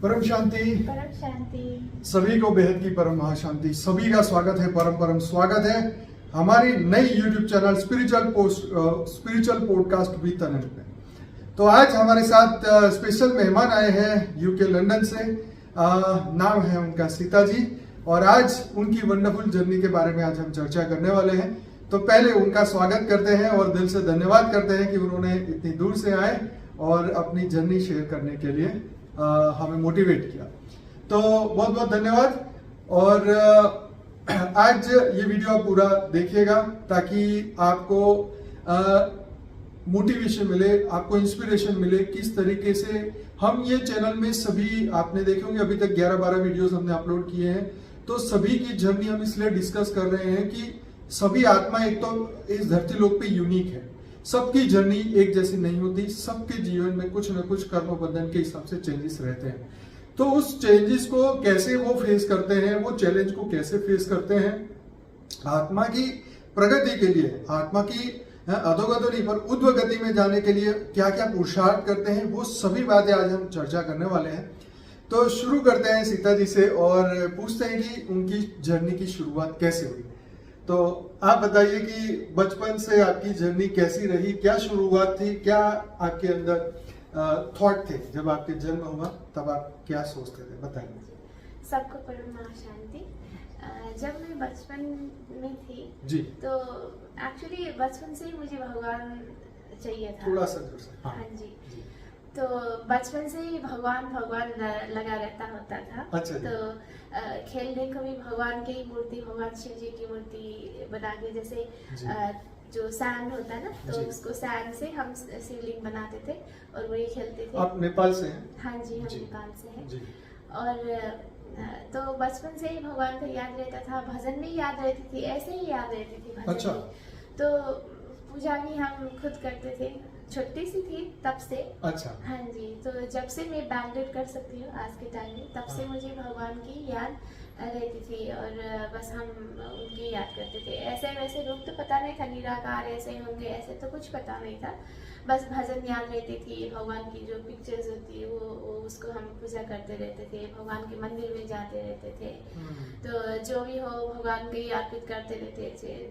परम शांति। परम शांति। सभी को बेहद की परम महाशांति। सभी का स्वागत है, परम स्वागत है हमारी नई YouTube channel spiritual podcast with Anant में। तो आज हमारे साथ स्पेशल मेहमान आए हैं यूके लंदन से। नाम है उनका सीता जी, और आज उनकी वंडरफुल जर्नी के बारे में आज हम चर्चा करने वाले हैं। तो पहले उनका स्वागत करते हैं और दिल से धन्यवाद करते हैं कि उन्होंने इतनी दूर से आए और अपनी जर्नी शेयर करने के लिए हमें मोटिवेट किया। तो बहुत बहुत धन्यवाद। और आज ये वीडियो आप पूरा देखिएगा ताकि आपको मोटिवेशन मिले, आपको इंस्पिरेशन मिले किस तरीके से हम ये चैनल में सभी आपने देखे होंगे अभी तक 11-12 वीडियोस हमने अपलोड किए हैं। तो सभी की जर्नी हम इसलिए डिस्कस कर रहे हैं कि सभी आत्मा एक तो इस धरती लोक पे यूनिक है। सबकी जर्नी एक जैसी नहीं होती, सबके जीवन में कुछ न कुछ कर्म बंधन के हिसाब से चेंजेस रहते हैं। तो उस चेंजेस को कैसे वो फेस करते हैं, वो चैलेंज को कैसे फेस करते हैं, आत्मा की प्रगति के लिए, आत्मा की अधोगति नहीं पर ऊर्ध्व गति में जाने के लिए क्या क्या पुरुषार्थ करते हैं, वो सभी बातें आज हम चर्चा करने वाले हैं। तो शुरू करते हैं सीता जी से और पूछते हैं कि उनकी जर्नी की शुरुआत कैसे हुई। तो आप बताइए कि बचपन से आपकी जर्नी कैसी रही, क्या शुरुआत थी, क्या आपके अंदर थॉट थे जब आपके जन्म हुआ, तब आप क्या सोचते थे, बताइए। सबको परम महाशांति। जब मैं बचपन में थी जी, तो एक्चुअली बचपन से ही मुझे भगवान चाहिए था। थोड़ा सा जोर से। हाँ जी। तो बचपन से ही भगवान लगा रहता होता था। अच्छा। तो खेलने को भी भगवान की मूर्ति, भगवान शिव जी की मूर्ति बना के, जैसे जो सैंड होता है ना, तो उसको सैंड से हम शिवलिंग बनाते थे और वही खेलते थे। आप नेपाल से हैं? हाँ जी, हम नेपाल से हैं। जी। और तो बचपन से ही भगवान का याद रहता था, भजन नहीं याद रहती थी, ऐसे ही याद रहती थी भजन। अच्छा। तो पूजा भी हम खुद करते थे, छोटी सी थी तब से। अच्छा। हाँ जी। तो जब से मैं बैंडेड कर सकती हूँ आज के टाइम में, तब से मुझे भगवान की याद रहती थी और बस हम उनकी याद करते थे। ऐसे वैसे लोग तो पता नहीं था, निराकार ऐसे होंगे ऐसे तो कुछ पता नहीं था, बस भजन याद रहती थी। भगवान की जो पिक्चर्स होती है वो उसको हम पूजा करते रहते थे, भगवान के मंदिर में जाते रहते थे। तो जो भी हो भगवान को ही अर्पित करते रहते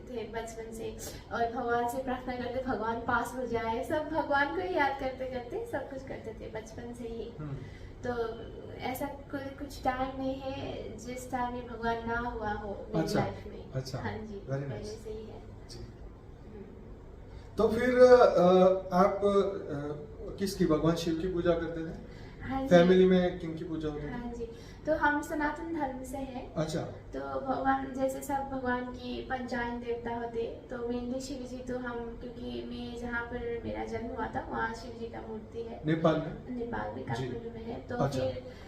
थे बचपन से, और भगवान से प्रार्थना करते भगवान पास हो जाए, सब भगवान को ही याद करते करते सब कुछ करते थे बचपन से ही। तो ऐसा कुछ टाइम नहीं है जिस टाइम में भगवान ना हुआ हो मेरी लाइफ में। अच्छा। हाँ जी, पहले से ही है। तो फिर आप किसकी, भगवान शिव की पूजा करते थे? हाँ जी। फैमिली में किन की पूजा होती थी? हाँ जी। तो हम सनातन धर्म से हैं। अच्छा। तो भगवान जैसे सब भगवान की पंचायत देवता होते, तो मेनली शिव जी। तो हम, क्योंकि मैं जहाँ पर मेरा जन्म हुआ था वहाँ शिव जी का मूर्ति है। नेपाल में? नेपाल में काठमांडू में है। तो अच्छा। फिर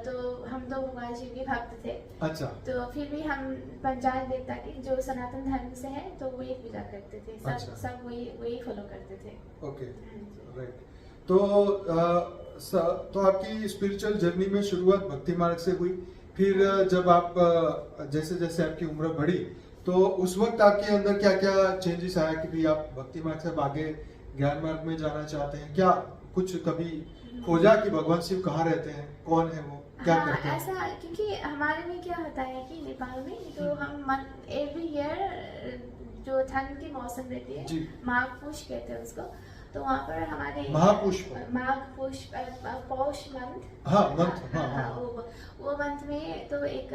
तो हम तो भगवान शिव के भक्त थे। अच्छा। तो फिर भी हम पंचायत देवता की जो सनातन धर्म से है तो वही पूजा करते थे। सब अच्छा। सब वही फॉलो करते थे। Okay, right. तो आपकी स्पिरिचुअल जर्नी में शुरुआत भक्ति मार्ग से हुई। फिर जब आप जैसे जैसे आपकी उम्र बढ़ी तो उस वक्त आपके अंदर क्या क्या चेंजेस आया कि भी आप भक्ति मार्ग से आगे ज्ञान मार्ग में जाना चाहते हैं? क्या कुछ कभी खोजा कि भगवान शिव कहाँ रहते हैं, कौन है वो, क्या करते हैं? ऐसा, क्योंकि हमारे में क्या होता है कि नेपाल में तो हम एवरी ईयर जो ठंड की मौसम रहती है, माघ पुष कहते हैं उसको, तो वहाँ पर हमारे माघ पुष पौष मंथ। हाँ, मंथ। हाँ। वो मंथ में तो एक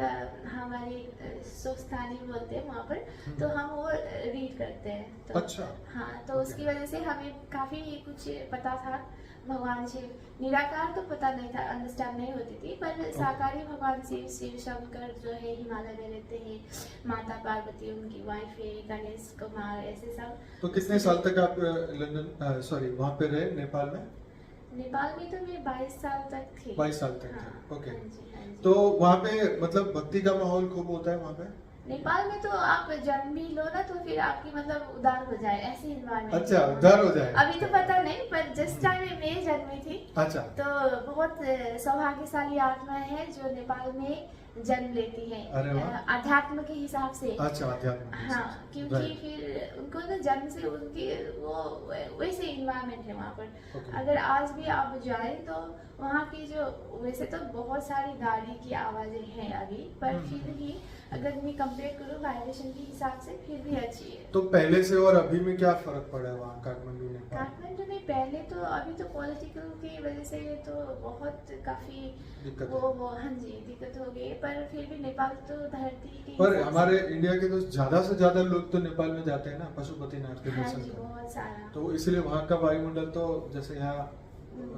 हमारी स्वस्थानी बोलते हैं वहाँ पर, तो हम वो रीड करते हैं। तो अच्छा। हाँ, तो उसकी वजह से हमें काफी कुछ पता था। भगवान शिव निराकार तो पता नहीं था, अंडरस्टैंड नहीं होती थी, पर साकारी भगवान शिव शंकर जो है हिमालय में रहते हैं, माता पार्वती उनकी वाइफ है, गणेश कुमार, ऐसे सब। तो कितने साल तक आप वहाँ पे रहे नेपाल में? नेपाल में तो मैं 22 साल तक थी। 22 साल तक हाँ, थे। ओके। हाँ जी, हाँ जी। तो वहाँ पे मतलब भक्ति का माहौल खूब होता है वहाँ पे? नेपाल में तो आप जन्म भी लो ना तो फिर आपकी मतलब उदार हो जाए, ऐसी इन्वायरमेंट। अच्छा, उदार हो जाए। अभी तो पता नहीं, पर जिस टाइम में मैं जन्मी थी, अच्छा, तो बहुत सौभाग्यशाली आत्मा है जो नेपाल में जन्म लेती है। अध्यात्म के हिसाब से। अच्छा, अध्यात्म। हाँ, क्योंकि फिर उनको ना जन्म से उनकी वो वैसे इन्वायरमेंट है वहाँ पर। अगर आज भी आप जाए तो वहाँ की की जो वैसे तो बहुत सारी गाड़ी की आवाजें हैं अभी, पर फिर भी अगर मैं कंपेयर करूँ वाइब्रेशन के हिसाब से फिर भी अच्छी है। तो पहले से और अभी में क्या फर्क पड़ा है वहाँ काठमांडू में? काठमांडू में पहले तो अभी तो पॉलिटिकल की वजह से तो बहुत काफी दिक्कत वो हाँ जी दिक्कत हो गई, पर फिर भी नेपाल तो धरती के पर हिसाब हमारे से- इंडिया के तो ज्यादा से ज्यादा लोग तो नेपाल में जाते हैं ना पशुपतिनाथ के हाँ दर्शन जी करने। बहुत सारा। तो इसलिए वहाँ का वायुमंडल तो जैसे यहाँ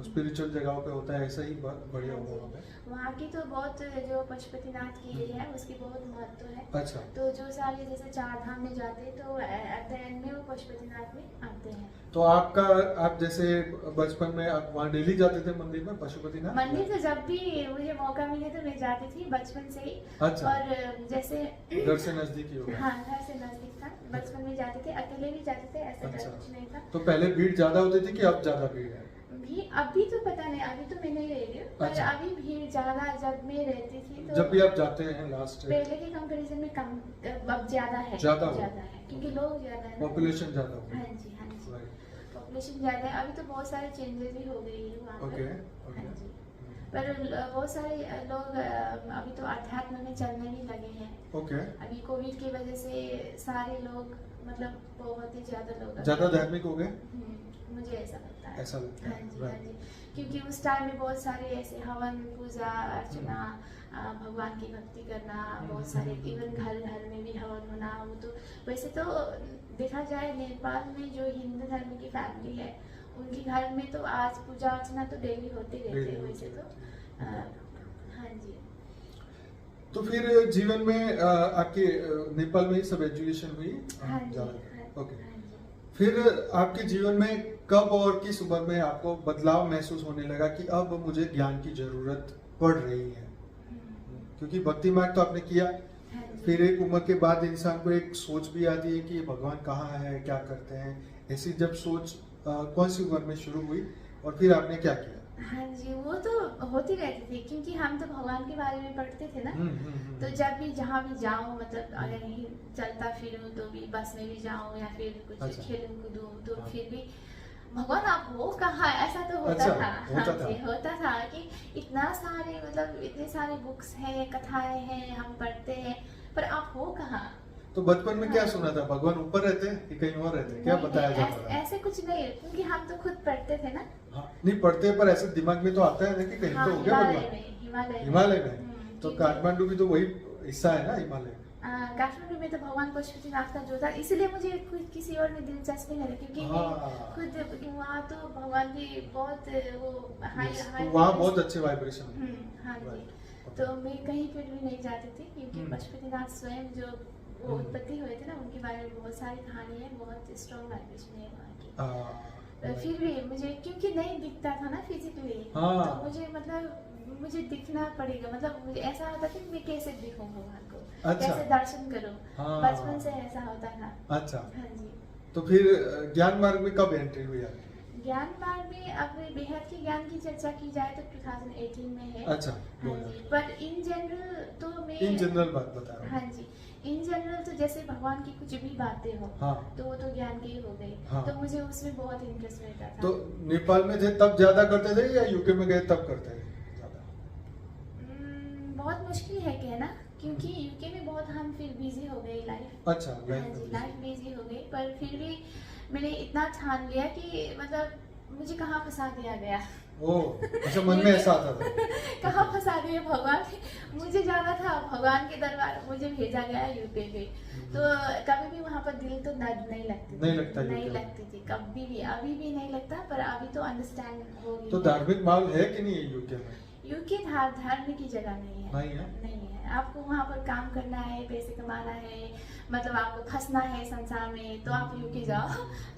स्पिरिचुअल जगहों पे होता है ऐसा ही बढ़िया हाँ होगा जी, वहाँ पे। वहाँ की तो बहुत जो पशुपतिनाथ की एरिया है उसकी बहुत महत्व है। अच्छा, तो जो सारे जैसे चार धाम में जाते हैं तो एट द एंड में वो पशुपतिनाथ में आते हैं। तो आप जैसे बचपन में आप वहाँ डेली जाते थे मंदिर में पशुपतिनाथ? मंदिर तो जब भी मुझे मौका मिले तो मैं जाती थी बचपन से ही। अच्छा। और जैसे घर से नजदीक ही होगा। हाँ घर से नजदीक था, बचपन में जाते थे, अकेले भी जाते थे, ऐसा अच्छा। कुछ नहीं था। तो पहले भीड़ ज्यादा होती थी कि अब ज्यादा भीड़ है? भी अभी तो पता नहीं, अभी तो मैं नहीं रह रही हूँ, पर अच्छा। अभी भीड़ ज्यादा जब मैं रहती थी तो जब भी आप जाते हैं लास्ट पहले के कंपैरिजन में कम अब ज्यादा है। ज्यादा हो। ज्यादा है क्योंकि लोग ज्यादा है ना। पॉपुलेशन ज्यादा हो हाँ जी हाँ जी, Right. पॉपुलेशन ज्यादा है। अभी तो बहुत सारे चेंजेस भी हो गई है वहाँ ओके पर। हाँ जी, पर बहुत सारे लोग अभी तो अध्यात्म में चलने भी लगे हैं। ओके। अभी कोविड की वजह से सारे लोग मतलब बहुत ही ज्यादा लोग ज्यादा धार्मिक हो गए मुझे ऐसा लगता है। ऐसा लगता हाँ है जी हाँ Right. जी, क्योंकि उस टाइम में बहुत सारे ऐसे हवन पूजा अर्चना भगवान की भक्ति करना, बहुत सारे इवन घर घर में भी हवन होना। वो तो वैसे तो देखा जाए नेपाल में जो हिंदू धर्म की फैमिली है उनके घर में तो आज पूजा अर्चना तो डेली होते रहते हैं वैसे तो। हाँ जी। तो फिर जीवन में आपके नेपाल में ही सब एजुकेशन हुई? हाँ जी ओके। हाँ जी। फिर आपके जीवन में कब और किस उम्र में आपको बदलाव महसूस होने लगा कि अब मुझे ज्ञान की जरूरत पड़ रही है? क्योंकि भक्ति मार्ग तो आपने किया, हाँ जी। फिर एक उम्र के बाद इंसान को एक सोच भी आती है कि ये भगवान कहाँ है, क्या करते हैं। ऐसी जब सोच कौन सी उम्र में शुरू हुई और फिर आपने क्या किया? हाँ जी, वो तो होती रहती थी क्योंकि हम तो भगवान के बारे में पढ़ते थे ना। तो जब भी जहाँ भी जाऊँ मतलब अगर कहीं चलता फिरूँ तो भी बस में भी जाऊँ या फिर कुछ अच्छा। खेलूँ कूदूँ तो हाँ। फिर भी भगवान आप हो कहाँ, ऐसा तो होता अच्छा, था। होता हाँ था। जी, होता था कि इतना सारे मतलब इतने सारे बुक्स हैं, कथाएं हैं, हम पढ़ते हैं, पर आप हो कहाँ? तो बचपन में क्या हाँ। सुना था? भगवान ऊपर रहते हैं कि कहीं और रहते हैं? क्या नहीं, बताया नहीं, जाता था? ऐसे कुछ नहीं, क्योंकि हम तो खुद पढ़ते थे ना। हाँ, नहीं पढ़ते पर ऐसे दिमाग में तो आता है ना कि कहीं हाँ, तो हो गया हिमालय भगवान। में, हिमालय हिमालय में तो क्योंकि- काठमांडू भी तो वही हिस्सा है ना हिमालय। काठमांडू में तो भगवान पशुपतिनाथ का जो था, इसलिए मुझे खुद किसी और में दिलचस्पी नहीं रही क्योंकि मैं हाँ। खुद वहाँ तो भगवान की बहुत वो हाई Yes, हाई तो वहाँ बहुत अच्छे वाइब्रेशन। हाँ जी। Right. तो मैं कहीं पर भी नहीं जाती थी क्योंकि हम्म। पशुपतिनाथ स्वयं जो वो उत्पत्ति हुए थे ना उनके बारे में बहुत सारी कहानी है, बहुत स्ट्रॉन्ग वाइब्रेशन है वहाँ की। तो फिर भी मुझे क्योंकि नहीं दिखता था ना फिजिकली, हाँ। तो मुझे मतलब मुझे दिखना पड़ेगा, मतलब मुझे ऐसा होता था कि मैं कैसे दिखूं भगवान को, अच्छा। कैसे दर्शन करूं। हाँ। बचपन से ऐसा होता था। अच्छा, हाँ जी। तो फिर ज्ञान मार्ग में कब एंट्री हुई आपकी? ज्ञान मार्ग में अगर बेहद के ज्ञान की चर्चा की जाए तो 2018 में है। अच्छा, हाँ जी, पर इन जनरल तो मैं इन जनरल बात बता रहा हाँ हूँ। जी, इन जनरल तो जैसे भगवान की कुछ भी बातें हो हाँ। तो वो तो ज्ञान की ही हो गई। हाँ। तो मुझे उसमें बहुत इंटरेस्ट रहता था। तो नेपाल में थे तब ज्यादा करते थे या यूके में गए तब करते थे ज्यादा? बहुत मुश्किल है कहना क्योंकि यूके में बहुत हम फिर बिजी हो गए लाइफ। अच्छा, हाँ जी, लाइफ बिजी हो गई, पर फिर भी मैंने इतना ठान लिया कि मतलब मुझे कहाँ फंसा दिया गया। ओह, अच्छा, मन में ऐसा आता था। कहाँ फंसा दिए भगवान, मुझे जाना था भगवान के दरबार, मुझे भेजा गया यूपी पे। तो कभी भी वहाँ पर दिल तो नहीं लगती थी। नहीं लगता नहीं यूके में। लगती थी कभी भी, अभी भी नहीं लगता, पर अभी तो अंडरस्टैंड हो गई तो है। धार्मिक माहौल है कि नहीं है यूके में? यूके धर्म की जगह नहीं है। नहीं है? नहीं है। आपको वहाँ पर काम करना है, पैसे कमाना है, मतलब आपको फंसना है संसार में तो आप यूके जाओ।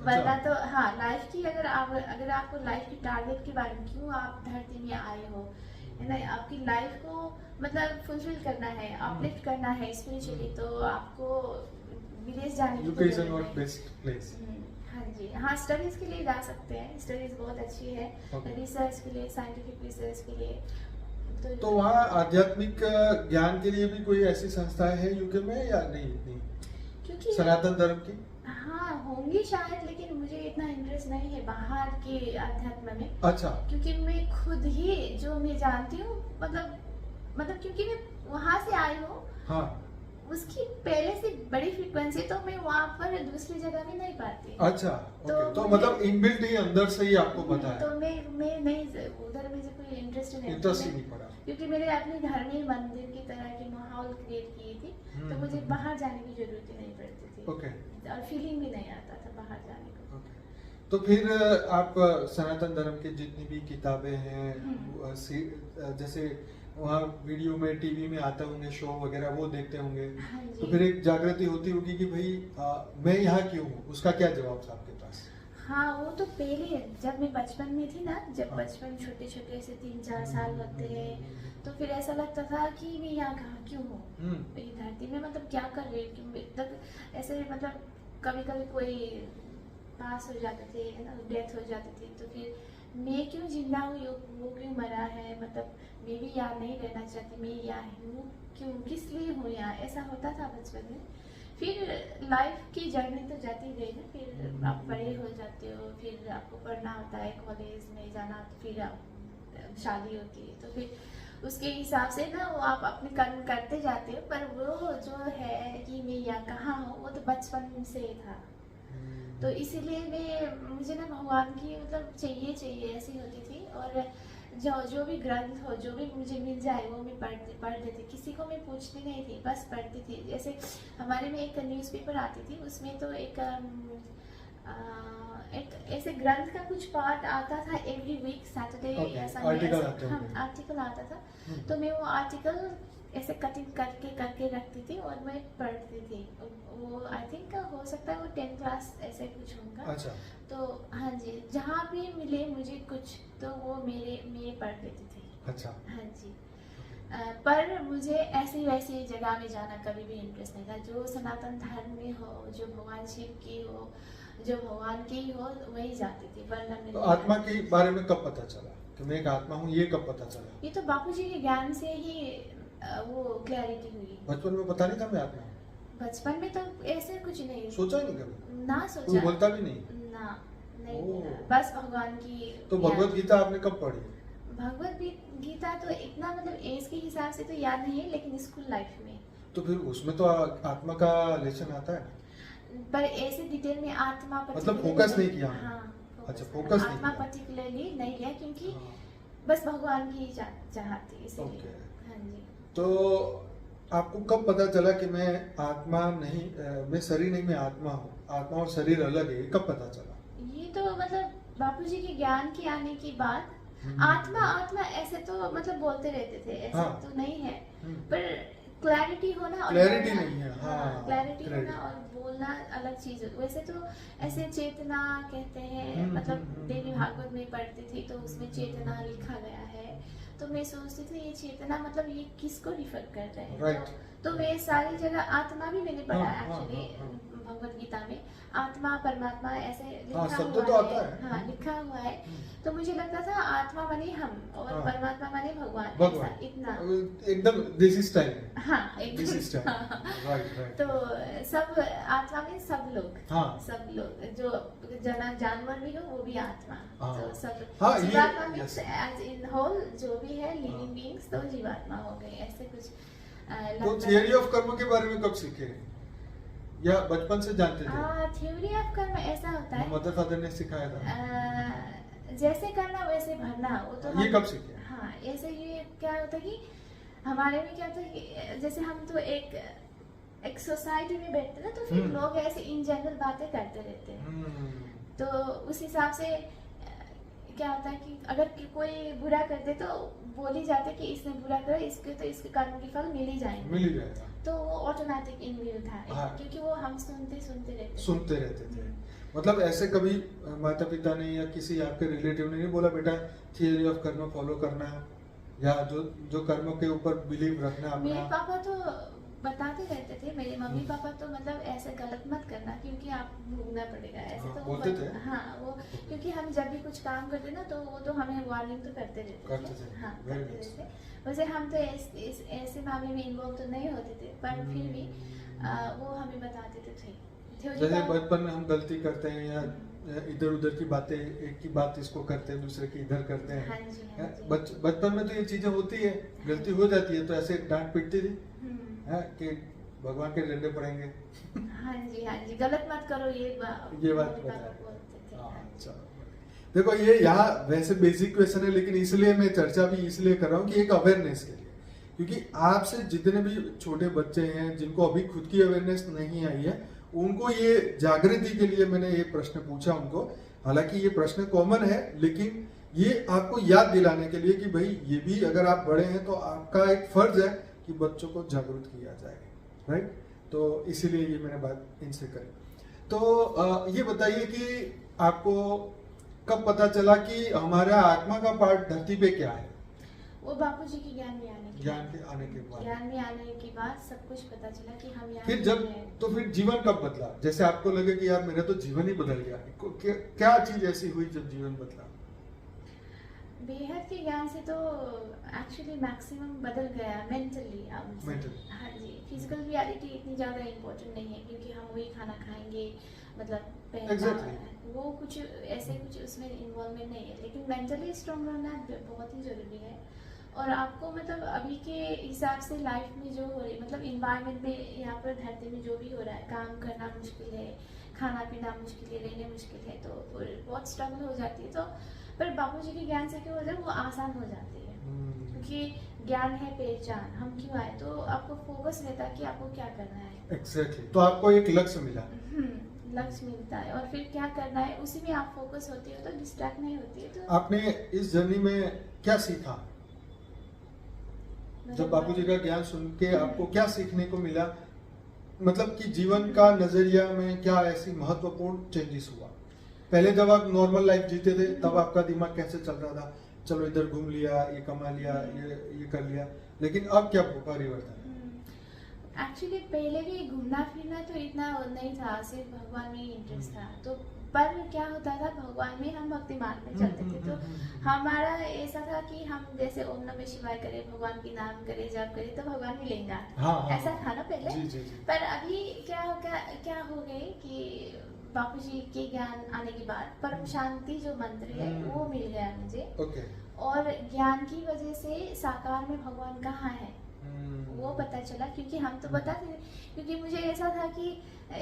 वरना तो हाँ, लाइफ की अगर आपको लाइफ की टारगेट के बारे में क्यों आप धरती में आए हो, है ना, आपकी लाइफ को मतलब फुलफिल करना है, अपलिफ्ट करना है स्पिरिचुअली, तो आपको विदेश जाने की यूके इज जरूरत नॉट है। Best place. हाँ जी, हाँ, स्टडीज के लिए जा सकते हैं, स्टडीज बहुत अच्छी है, Okay. रिसर्च के लिए, साइंटिफिक रिसर्च के लिए। तो वहाँ आध्यात्मिक ज्ञान के लिए भी कोई ऐसी संस्थाएं हैं यूके में या नहीं? क्योंकि सनातन धर्म की? हाँ होंगी शायद, लेकिन मुझे इतना इंटरेस्ट नहीं है बाहर के अध्यात्म में, अच्छा। क्योंकि मैं खुद ही जो मैं जानती हूँ, मतलब क्योंकि मैं वहां से आई हूँ, हाँ। उसकी पहले से बड़ी फ्रीक्वेंसी तो मैं वहाँ पर दूसरी जगह में नहीं पाती। अच्छा, ओके। तो मुझे- मतलब इनबिल्ट ही अंदर से ही आपको पता है। तो मैं नहीं, उधर मुझे कोई इंटरेस्ट नहीं पड़ा, क्योंकि मैंने अपने घर में मंदिर की तरह की माहौल क्रिएट की थी, तो मुझे बाहर जाने की जरूरत ही नहीं पड़ती थी। ओके। और फीलिंग भी नहीं आता था बाहर जाने को। ओके। तो फिर आप सनातन धर्म की जितनी भी किताबें हैं, जैसे वहाँ वीडियो में, टीवी में आते होंगे शो वगैरह, वो देखते होंगे। हाँ जी। तो फिर एक जागृति होती होगी कि भाई मैं यहाँ क्यों हूँ, उसका क्या जवाब था आपके पास? हाँ वो तो पहले जब मैं बचपन में थी ना, जब बचपन छोटे छोटे से 3-4 साल होते हैं, तो फिर ऐसा लगता था कि मैं यहाँ कहाँ क्यों हूँ, ये धरती में मतलब क्या कर रही हूँ, तब ऐसे मतलब कभी कभी कोई पास हो जाते थे ना, डेथ हो जाती थी, तो फिर मैं क्यों जिंदा हूँ, वो क्यों मरा है, मतलब मैं भी यहाँ नहीं रहना चाहती, मैं यहाँ हूँ क्यों, किस लिए हूँ यहाँ, ऐसा होता था बचपन में। फिर लाइफ की जर्नी तो जाती गई ना, फिर आप बड़े हो जाते हो, फिर आपको पढ़ना होता है, कॉलेज में जाना, तो फिर आप शादी होती है, तो फिर उसके हिसाब से ना वो आप अपने कर्म करते जाते हो, पर वो जो है कि मैं यहाँ कहाँ हूँ, वो तो बचपन से था। तो इसीलिए मुझे ना भगवान की मतलब चाहिए ऐसी होती थी, और जो भी ग्रंथ हो, जो भी मुझे मिल जाए वो मैं पढ़ देती, किसी को मैं पूछती नहीं थी, बस पढ़ती थी। जैसे हमारे में एक न्यूज़पेपर आती थी, उसमें तो एक ऐसे ग्रंथ का कुछ पार्ट आता था एवरी वीक सैटरडे या संडे, आर्टिकल आता था, तो मैं वो आर्टिकल ऐसे कटिंग करके रखती थी और मैं पढ़ती थी। वो आई थिंक हो सकता है वो 10th क्लास ऐसे कुछ होगा। अच्छा। तो हाँ जी, जहाँ भी मिले मुझे कुछ, तो वो मेरे पढ़ लेती थी। अच्छा। हाँ जी। पर मुझे ऐसी वैसी जगह में जाना कभी भी इंटरेस्ट नहीं था। जो सनातन धर्म में हो, जो भगवान शिव की हो, जो भगवान की हो, वही जाती थी, वरना मैं तो आत्मा के बारे में कब पता चला कि मैं एक आत्मा हूँ, ये कब पता चला? ये तो बापूजी के ज्ञान से ही वो क्लैरिटी हुई। बचपन में पता नहीं था मैं आत्मा हूँ? बचपन में तो ऐसे कुछ नहीं सोचा ही नहीं कभी? ना सोचा, कोई बोलता भी नहीं? ना, नहीं बोला, बस भगवान की। तो भगवत गीता आपने कब पढ़ी? भगवत गीता तो इतना मतलब एज के हिसाब से तो याद नहीं है, लेकिन स्कूल लाइफ में। तो फिर उसमें तो आत्मा का लेसन आता है, पर ऐसे डिटेल में आत्मा मतलब फोकस नहीं किया। हाँ, अच्छा, फोकस नहीं आत्मा किया। पर्टिकुलरली नहीं लिया, क्योंकि बस भगवान की चाहती इसलिए। हाँ जी। तो आपको कब पता चला कि मैं आत्मा नहीं, मैं शरीर नहीं, मैं आत्मा हूँ, आत्मा और शरीर अलग है, कब पता चला? ये तो मतलब बापूजी के ज्ञान के आने के बाद, आत्मा ऐसे तो मतलब बोलते रहते थे, ऐसा तो नहीं है, पर क्लैरिटी होना और क्लैरिटी नहीं है। हाँ, क्लैरिटी होना और बोलना अलग चीज है। वैसे तो ऐसे चेतना कहते हैं, मतलब देवी भागवत में पढ़ती थी तो उसमें चेतना लिखा गया है, तो मैं सोचती थी ये चेतना मतलब ये किसको रिफर कर रहे हैं। तो वे सारी जगह आत्मा भी मैंने पढ़ा एक्चुअली भगवत गीता में, आत्मा परमात्मा ऐसे लिखा हुआ तो आता है। हाँ, लिखा हुआ है। तो मुझे लगता था आत्मा माने हम और परमात्मा माने भगवान, ऐसा इतना एकदम देसी स्टाइल। हाँ, एकदम स्टाइल। राइट। तो सब आत्मा में सब लोग, हाँ, सब लोग जो जानवर भी हो वो भी आत्मा। तो सब जीवात्मा मीन्स एज इन होल जो भी है लिविंग बीइंग्स, तो जीवात्मा हो गए, ऐसे कुछ। तो थियरी ऑफ कर्म के बारे में कब सीखे, या बचपन से जानते थे? थ्योरी ऑफ कर्म ऐसा होता है, मदर फादर ने सिखाया था, जैसे करना वैसे भरना, वो तो ये कब सीखे? हाँ, ऐसे ये क्या होता है कि हमारे में क्या होता है कि जैसे हम तो एक सोसाइटी में बैठते ना, तो फिर लोग ऐसे इन जनरल बातें करते रहते हैं, तो उस हिसाब से क्या होता है कि अगर कोई बुरा करते तो बोल ही जाते कि इसने बुरा करा, इसके तो इसके कर्म के फल मिल ही जाएगा, तो वो ऑटोमेटिक इनबिल्ट था। हाँ। क्योंकि वो हम सुनते रहते थे। मतलब ऐसे कभी माता पिता ने या किसी आपके रिलेटिव ने नहीं बोला बेटा थियरी ऑफ कर्म फॉलो करना, या जो कर्मों के ऊपर बिलीव रखना अपना? मेरे पापा तो बताते रहते थे, मेरे मम्मी पापा तो मतलब ऐसे गलत मत करना क्योंकि आप भोगना पड़ेगा, ऐसे तो बोलते थे। हाँ, वो क्योंकि हम जब भी कुछ काम करते ना तो वो तो हमें वार्निंग तो करते रहते थे। हाँ, करते रहते। वैसे हम तो ऐसे मामले में इन्वॉल्व तो नहीं होते थे, पर फिर भी वो हमें बताते थे जैसे बचपन में हम गलती करते हैं या इधर उधर की बातें, एक की बात इसको करते हैं दूसरे की इधर करते हैं। हाँ जी, हाँ जी। बचपन में तो ये चीजें होती है, गलती हो जाती है तो ऐसे डांट पीटती थी कि भगवान के डंडे पड़ेंगे। हाँ जी, हाँ जी, गलत मत करो ये बात बताया। बोलते थे। हाँ जी। अच्छा, देखो ये यहाँ वैसे बेसिक क्वेश्चन है, लेकिन इसलिए मैं चर्चा भी इसलिए कर रहा हूँ कि एक अवेयरनेस के लिए, क्योंकि आपसे जितने भी छोटे बच्चे हैं जिनको अभी खुद की अवेयरनेस नहीं आई है, उनको ये जागृति के लिए मैंने ये प्रश्न पूछा उनको। हालांकि ये प्रश्न कॉमन है, लेकिन ये आपको याद दिलाने के लिए कि भाई ये भी अगर आप बड़े हैं तो आपका एक फर्ज है कि बच्चों को जागरूक किया जाए, राइट। तो इसीलिए ये मैंने बात इनसे करी। तो ये बताइए कि आपको कब पता चला कि हमारा आत्मा का पार्ट धरती पे क्या है? वो बापूजी की ज्ञान में आने के बाद सब कुछ पता चला कि हम यहाँ फिर जब तो फिर जीवन कब बदला? जैसे आपको लगे कि यार मेरा तो जीवन ही बदल गया, क्या चीज ऐसी हुई जब जीवन बदला? बेहद के ज्ञान से तो एक्चुअली मैक्सिमम बदल गया मेंटली। हाँ जी, फिजिकल रियलिटी इतनी ज़्यादा इम्पोर्टेंट नहीं है, क्योंकि हम वही खाना खाएंगे, मतलब पहनना वो कुछ ऐसे कुछ उसमें इन्वॉल्वमेंट नहीं है, लेकिन मेंटली स्ट्रांग रहना बहुत ही ज़रूरी है। और आपको मतलब अभी के हिसाब से लाइफ में जो हो रही, मतलब इन्वायरमेंट में यहाँ पर धरती में जो भी हो रहा है, काम करना मुश्किल है, खाना पीना मुश्किल है, रहने मुश्किल है, तो बहुत स्ट्रगल हो जाती है। तो पर बापूजी के ज्ञान से क्या हो जाए, वो आसान हो जाती है, क्योंकि ज्ञान है पहचान, हम क्यों आए, तो आपको फोकस रहता है कि आपको क्या करना है। एग्जैक्टली। तो आपको एक लक्ष्य मिला। लक्ष्य मिलता है और फिर क्या करना है उसी में आप फोकस होती हो, तो डिस्ट्रैक्ट नहीं होती है। तो आपने इस जर्नी में क्या सीखा? जब बापूजी का ज्ञान सुन के आपको क्या सीखने को मिला? मतलब कि जीवन का नजरिया में क्या ऐसी महत्वपूर्ण चेंजेस हुआ? पहले जब आप नॉर्मल लाइफ जीते थे तब आपका दिमाग कैसे चल रहा था? चलो इधर घूम लिया, ये कमा लिया, ये कर लिया, लेकिन अब क्या परिवर्तन? एक्चुअली पहले भी घूमना फिरना तो इतना नहीं था, सिर्फ भगवान में ही इंटरेस्ट था। तो पर क्या होता था, भगवान में हम भक्ति मार्ग में चलते थे, तो हमारा ऐसा था कि हम जैसे ओम नमः शिवाय करें, भगवान की नाम करें, जप करें तो भगवान मिलेगा। ऐसा था ना पहले। जी। पर अभी क्या हो गए कि बापूजी के ज्ञान आने के बाद परम शांति जो मंत्र है वो मिल गया मुझे। और ज्ञान की वजह से साकार में भगवान कहाँ है वो पता चला, क्योंकि हम तो बताते थे, क्योंकि मुझे ऐसा था कि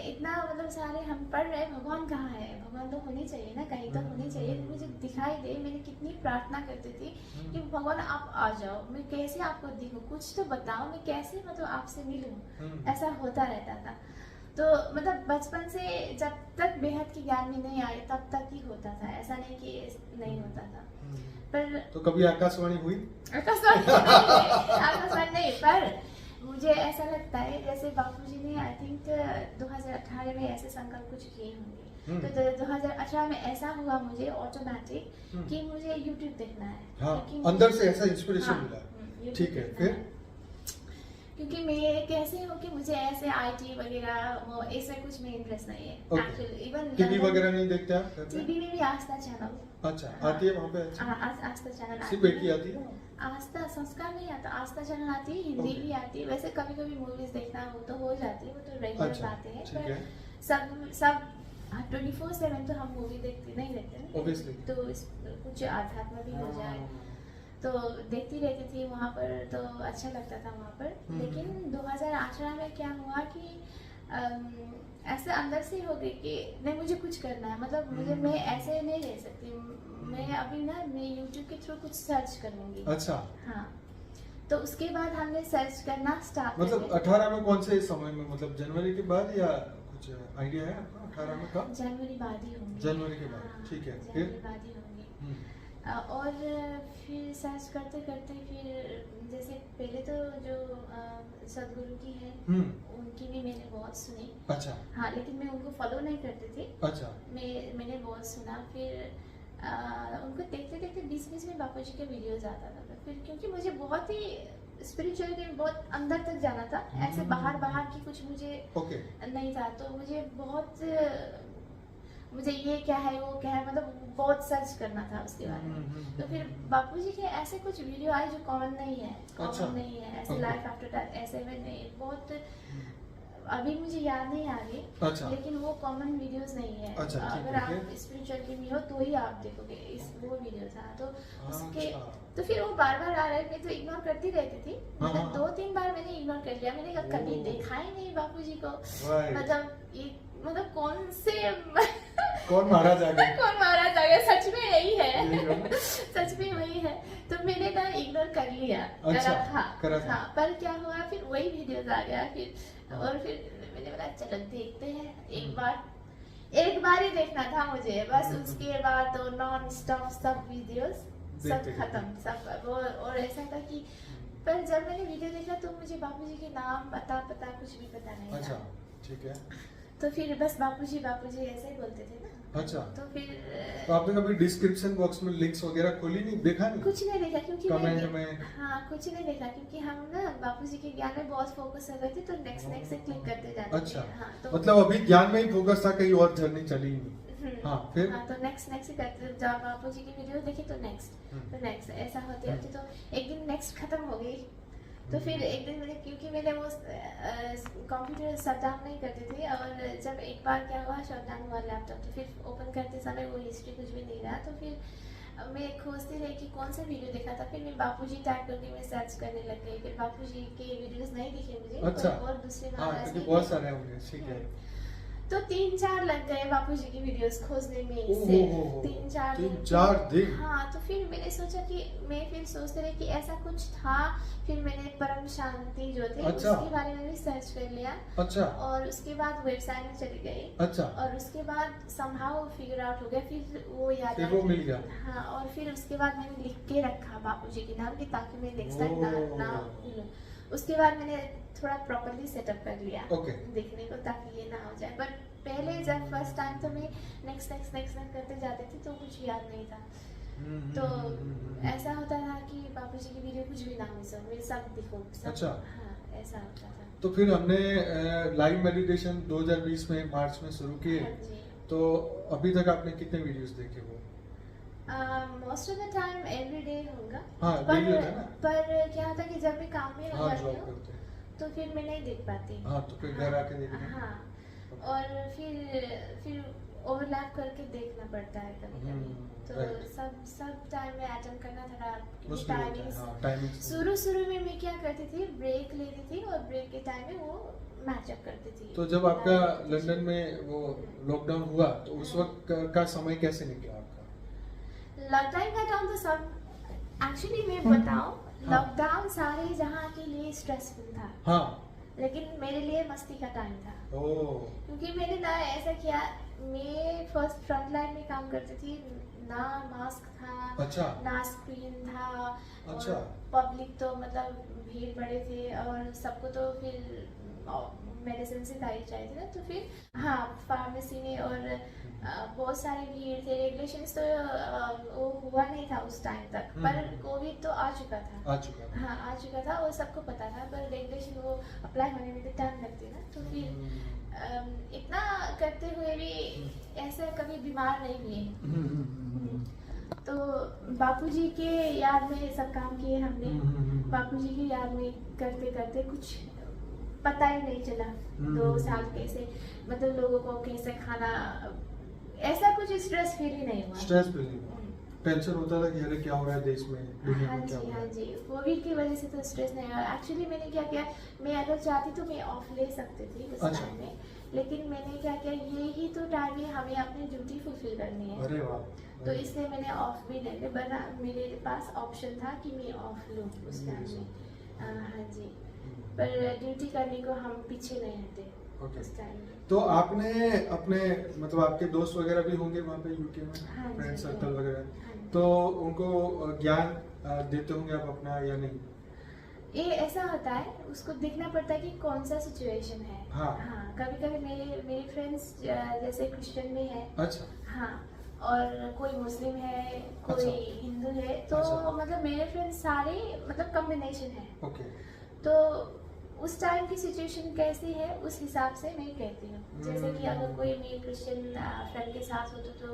इतना मतलब सारे हम पढ़ रहे, भगवान कहाँ है, भगवान तो होने चाहिए ना, कहीं तो होने चाहिए, मुझे दिखाई दे। मैंने कितनी प्रार्थना करती थी कि भगवान आप आ जाओ, मैं कैसे आपको दिखूं, कुछ तो बताओ, मैं कैसे मतलब आपसे मिलूं। ऐसा होता रहता था। तो मतलब बचपन से जब तक बेहद के ज्ञान में नहीं आए तब तक ही होता था, ऐसा नहीं कि नहीं होता था। पर तो कभी आकाशवाणी हुई? आकाशवाणी नहीं, पर मुझे ऐसा लगता है जैसे बापूजी ने आई थिंक 2018 में ऐसे संकल्प कुछ किए होंगे, तो 2018 में ऐसा हुआ मुझे ऑटोमेटिक कि मुझे YouTube देखना है। हाँ, अंदर से ऐसा इंस्पिरेशन मिला। ठीक है, फिर क्योंकि मैं कैसे हूँ कि मुझे ऐसे IT वगैरह ऐसे कुछ में इंटरेस्ट नहीं है। एक्चुअली इवन टीवी वगैरह नहीं देखते आप? टीवी में भी आस्था चैनल। अच्छा, आती है वहाँ पे? आस्था चैनल सिर्फ एक ही आती है? आस्था संस्कार नहीं आता, आस्था चैनल आती है, हिंदी भी आती है। वैसे कभी कभी मूवीज देखना हो तो हो जाती है, वो तो रेगुलर बातें हैं। पर सब 24/7 तो हम मूवी नहीं देखते, तो कुछ आध्यात्म भी हो जाए तो देखती रहती थी वहाँ पर, तो अच्छा लगता था वहाँ पर। लेकिन 2018 में क्या हुआ कि ऐसे अंदर से हो गई कि नहीं, मुझे कुछ करना है, मतलब मुझे मैं ऐसे नहीं रह सकती, मैं अभी ना मैं YouTube के थ्रू कुछ सर्च करूँगी। अच्छा। हाँ, तो उसके बाद हमने सर्च करना स्टार्ट। मतलब 18 में कौन से समय में, मतलब जनवरी के बाद या कुछ आइडिया है आपका? 18 में कब? जनवरी बाद ही होंगे। जनवरी के बाद, ठीक है। जनवरी बाद ही होंगे। और फिर सर्च करते करते फिर जैसे पहले तो जो सदगुरु की है उनकी भी मैंने बहुत सुनी। अच्छा। हाँ, लेकिन मैं उनको फॉलो नहीं करती थी। अच्छा। मैंने बहुत सुना, फिर उनको देखते देखते बीच में बापूजी के वीडियोस आता था। फिर क्योंकि मुझे बहुत ही स्पिरिचुअलिटी बहुत अंदर तक जाना था, ऐसे बाहर की कुछ मुझे नहीं था, तो मुझे ये क्या है वो क्या है, मतलब बहुत सर्च करना था उसके बारे में। तो फिर बापूजी के ऐसे कुछ वीडियो आए जो कॉमन नहीं है, ऐसे लाइफ आफ्टर डेथ ऐसे में नहीं, बहुत अभी मुझे याद नहीं आ रही, अच्छा लेकिन वो कॉमन वीडियोस नहीं है। अच्छा, ठीक अगर है, आप फिर? स्पिरिचुअलिटी में हो तो ही आप देखोगे इस वो वीडियो था। तो उसके अच्छा। तो फिर वो बार बार आ रहा है, मैं तो इग्नोर करती रहती थी। हाँ, मतलब हाँ। 2-3 बार मैंने इग्नोर कर लिया। मैंने कहा कभी ओह। देखा ही नहीं बापूजी को। Right. मतलब ये मतलब कौन से कौन मारा जाएगा? कौन मारा जाएगा, सच में यही यही है। है। सच में वही है। तो मैंने ना इग्नोर कर लिया, अच्छा, करा था। था। पर क्या हुआ, फिर वही वीडियोस आ गया फिर, और फिर मैंने बोला चलो देखते हैं एक बार ही देखना था मुझे बस। उसके बाद तो नॉन स्टॉप सब वीडियोस सब देखते खत्म सब वो। और ऐसा था कि पर जब मैंने वीडियो देखा तो मुझे बापूजी के नाम पता कुछ भी पता नहीं अच्छा, था। ठीक है। तो फिर बस बापूजी ऐसे ही बोलते थे ना। अच्छा, तो फिर तो आपने कभी डिस्क्रिप्शन बॉक्स में लिंक्स वगैरह खोली नहीं, देखा नहीं? कुछ नहीं देखा क्योंकि कमेंट में? हाँ कुछ नहीं देखा क्योंकि हम ना बापूजी के ज्ञान में बहुत फोकस कर रहे थे, तो नेक्स्ट से क्लिक करते जाते अच्छा, थे। हाँ, तो मतलब अभी ज्ञान में ही फोकस था, कहीं और जर्नी चली नहीं। हाँ, फिर? हाँ, तो नेक्स्ट ही करते जब बापूजी की वीडियो देखी तो नेक्स्ट ऐसा होते होते तो एक दिन नेक्स्ट खत्म हो गई। तो फिर एक दिन मैंने क्योंकि मैंने वो कंप्यूटर शट डाउन नहीं करती थी, और जब एक बार क्या हुआ शट डाउन हुआ लैपटॉप, तो फिर ओपन करते समय वो हिस्ट्री कुछ भी नहीं रहा। तो फिर मैं खोजती रही कि कौन सा वीडियो देखा था। फिर मैं बापूजी टाइप करके मैं सर्च करने लग गई। फिर बापूजी के वीडियोस नहीं दिखे मुझे। अच्छा। और दूसरे हाँ, महाराज क्योंकि के बहुत सारे होंगे, ठीक है। तो 3-4 लग गए बापूजी की वीडियोस खोजने में ओहो, से। ओहो, 3-4 दिन। हाँ, तो फिर मैंने सोचा कि मैं फिर सोचते रही कि ऐसा कुछ था। फिर मैंने परम शांति जो थे अच्छा। उसके बारे में भी सर्च कर लिया। अच्छा, और उसके बाद वेबसाइट में चली गई। अच्छा, और उसके बाद समहाउ फिगर आउट हो गया। फिर वो याद फिर आया वो कि- मिल गया। हाँ, और फिर उसके बाद मैंने लिख के रखा बापूजी के नाम की, ताकि मैं नेक्स्ट टाइम ना भूलूं। उसके बाद मैंने थोड़ा प्रॉपर्ली सेटअप कर लिया ओके। देखने को, ताकि ये ना हो जाए। बट पहले जब फर्स्ट टाइम तो मैं नेक्स्ट करते जाते थे तो कुछ याद नहीं था। तो ऐसा होता था कि बापूजी की वीडियो कुछ भी ना मिस हो, मैं सब दिखो सब। अच्छा। हाँ, ऐसा होता था। तो फिर हमने लाइव मेडिटेशन 2020 में मार्च में शुरू किए। हाँ जी। तो अभी तक आपने कितने वीडियोस देखे वो? Most of the time every day होगा। हाँ, daily होता है ना? पर क्या होता है कि जब मैं काम में हो हाँ, जाती जॉब हूँ करते हैं। तो फिर मैं नहीं देख पाती। हाँ, तो फिर घर आके देखते हैं। हाँ, और फिर ओवरलैप करके देखना पड़ता है कभी तो right. सब टाइम में अटेंड करना थोड़ा मुश्किल होता है। हाँ, टाइमिंग शुरू में मैं क्या करती थी, ब्रेक लेती थी और ब्रेक के टाइम में वो मैचअप करती थी। तो जब आपका लंदन में वो लॉकडाउन हुआ तो उस वक्त का समय कैसे निकला आपका? लॉकडाउन का टाइम तो सब एक्चुअली मैं बताऊं, लॉकडाउन सारे जहाँ के लिए स्ट्रेसफुल था। हाँ, लेकिन मेरे लिए मस्ती का टाइम था। ओह, क्योंकि मैंने ना ऐसा किया, मैं फर्स्ट फ्रंट लाइन में काम करती थी, ना मास्क था, अच्छा, ना स्क्रीन था। अच्छा। और पब्लिक तो मतलब भीड़ बड़े थे, और सबको तो फिर मेडिसिन से दवाई चाहिए थी ना। तो फिर हाँ, फार्मेसी में और बहुत सारे भीड़ थे। रेगुलेशंस तो वो हुआ नहीं था उस टाइम तक, पर कोविड तो आ चुका था। हाँ, आ चुका था और सबको पता था, पर रेगुलेशन वो अप्लाई होने में तो टाइम लगती ना। तो फिर इतना करते हुए भी ऐसे कभी बीमार नहीं हुए। तो बापूजी के याद में सब काम किए हमने। बापूजी की याद में करते करते कुछ पता ही नहीं चला 2 साल कैसे, मतलब लोगों को कैसे खाना, ऐसा कुछ स्ट्रेस फील ही नहीं हुआ। स्ट्रेस फील नहीं हुआ, टेंशन होता था कि अरे क्या हो रहा है देश में, दुनिया हाँ में क्या हो जी, रहा हाँ है। जी, कोविड की वजह से तो स्ट्रेस नहीं हुआ। एक्चुअली मैंने क्या किया, मैं अगर चाहती तो मैं ऑफ ले सकती थी उस अच्छा। टाइम में, लेकिन मैंने क्या किया, ये ही तो टाइम है हमें अपनी ड्यूटी फुलफिल करनी है। अरे वाह, तो इसलिए मैंने ऑफ भी ले लिया, वरना मेरे पास ऑप्शन था कि मैं ऑफ लूँ उस टाइम में। हाँ जी, पर ड्यूटी करने को हम पीछे नहीं हटे ओके। उस टाइम में। तो आपने अपने मतलब आपके दोस्त वगैरह भी होंगे वहाँ पे यूके में, हाँ फ्रेंड जी, सर्कल हाँ। वगैरह, हाँ जी। तो उनको ज्ञान देते होंगे आप अपना या नहीं? ये ऐसा होता है, उसको देखना पड़ता है कि कौन सा सिचुएशन है। हाँ। कभी कभी मेरे फ्रेंड्स जैसे क्रिश्चियन में है। अच्छा, हाँ, और कोई मुस्लिम है, कोई अच्छा। हिंदू है, तो अच्छा। मतलब मेरे फ्रेंड्स सारे मतलब कॉम्बिनेशन है। ओके। तो उस टाइम की सिचुएशन कैसी है उस हिसाब से मैं कहती हूँ। जैसे कि अगर कोई मेरे क्रिश्चियन फ्रेंड के साथ हो तो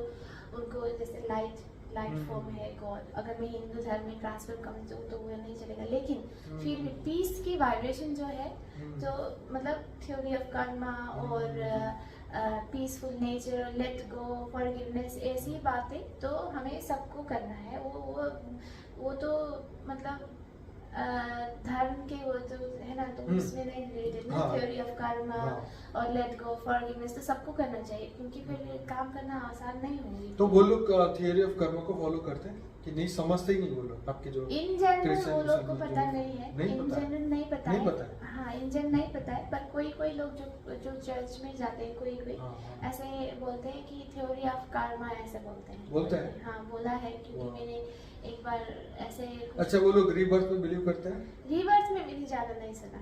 उनको जैसे लाइट लाइट फॉर्म है गॉड, अगर मैं हिंदू धर्म में ट्रांसफर करूँ तो वो नहीं चलेगा, लेकिन फिर भी पीस की वाइब्रेशन जो है, जो मतलब थ्योरी ऑफ कर्मा और peaceful nature, let go, forgiveness, ऐसी बातें तो हमें सबको करना है। वो तो मतलब धर्म के वो तो है ना, तो उसमें नहीं रिलेटेड ना, थ्योरी ऑफ कर्मा और लेट गो, फॉरगिवनेस तो सबको करना चाहिए, क्योंकि फिर काम करना आसान नहीं होगी। तो वो लोग थियरी ऑफ कर्मा को फॉलो करते हैं कि नहीं? समझते ही नहीं वो लोग, आपके जो इन जनरल वो लोग को पता नहीं है, इन जनरल नहीं पता नहीं है, पता है। हाँ इन जनरल नहीं पता है, पर कोई लोग जो चर्च में जाते हैं, कोई ऐसे बोलते हैं कि थ्योरी ऑफ कर्मा, ऐसे बोलते हैं। हाँ बोला है, क्योंकि मैंने एक बार ऐसे। अच्छा, वो लोग रीबर्थ में बिलीव करते हैं? रीबर्थ में मैंने ज्यादा नहीं सुना,